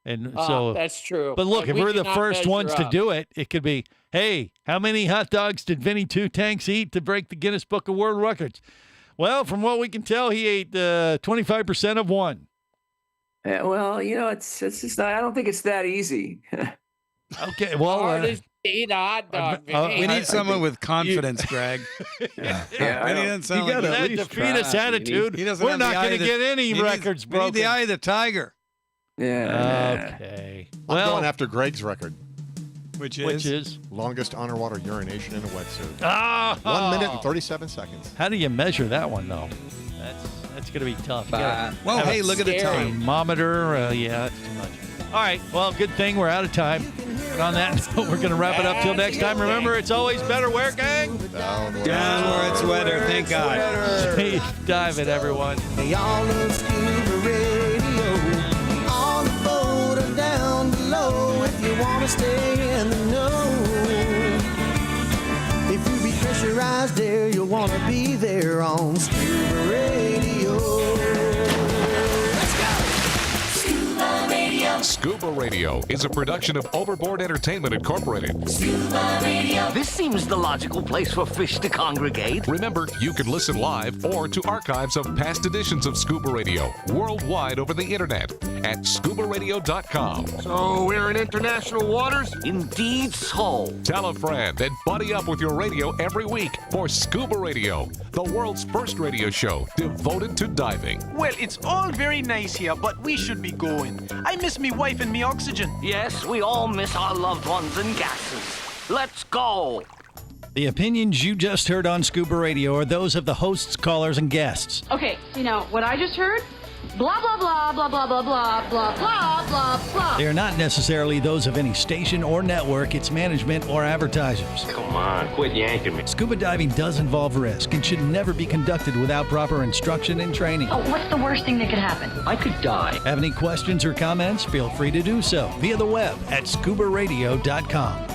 And Ah, so that's true. But look, And if we we're the cannot first measure ones to up. do it, it could be, hey, how many hot dogs did Vinny Two Tanks eat to break the Guinness Book of World Records? Well, from what we can tell, he ate 25% of one. Yeah, well, it's just not. I don't think it's that easy. Okay, well, Hardest to eat a hot dog. Vinny. We need someone with confidence, Greg. Yeah, He doesn't sound like that defeatist attitude. He doesn't We're have the not eye going of to the- get any he needs- records we need broken. the eye of the tiger. Yeah. Okay. I'm Well, going after Greg's record. Which is longest underwater urination in a wetsuit. Ah! 1 minute and 37 seconds. How do you measure that one, though? That's going to be tough. You gotta Well, have hey, a look at the time. thermometer. Yeah, that's too much. All right. Well, good thing we're out of time. And on that note, we're going to wrap it up till next time. Remember, it's always better where, gang? Down where it's wetter, thank God. Safe diving, everyone. Y'all love Scuba Radio. On the boat or down below, if you want to stay in the know. If you be pressurized there, you'll want to be there on Scuba Radio. Let's go! Scuba Radio. Scuba Radio is a production of Overboard Entertainment Incorporated. Scuba Radio. This seems the logical place for fish to congregate. Remember, you can listen live or to archives of past editions of Scuba Radio worldwide over the internet at ScubaRadio.com. So we're in international waters? Indeed so. Tell a friend and buddy up with your radio every week for Scuba Radio, the world's first radio show devoted to diving. Well, it's all very nice here, but we should be going. I miss me wife and me oxygen. Yes, we all miss our loved ones and gases. Let's go. The opinions you just heard on Scuba Radio are those of the hosts, callers, and guests. Okay, what I just heard? Blah, blah, blah, blah, blah, blah, blah, blah, blah, blah, blah. They are not necessarily those of any station or network, its management, or advertisers. Come on, quit yanking me. Scuba diving does involve risk and should never be conducted without proper instruction and training. Oh, what's the worst thing that could happen? I could die. Have any questions or comments? Feel free to do so via the web at ScubaRadio.com.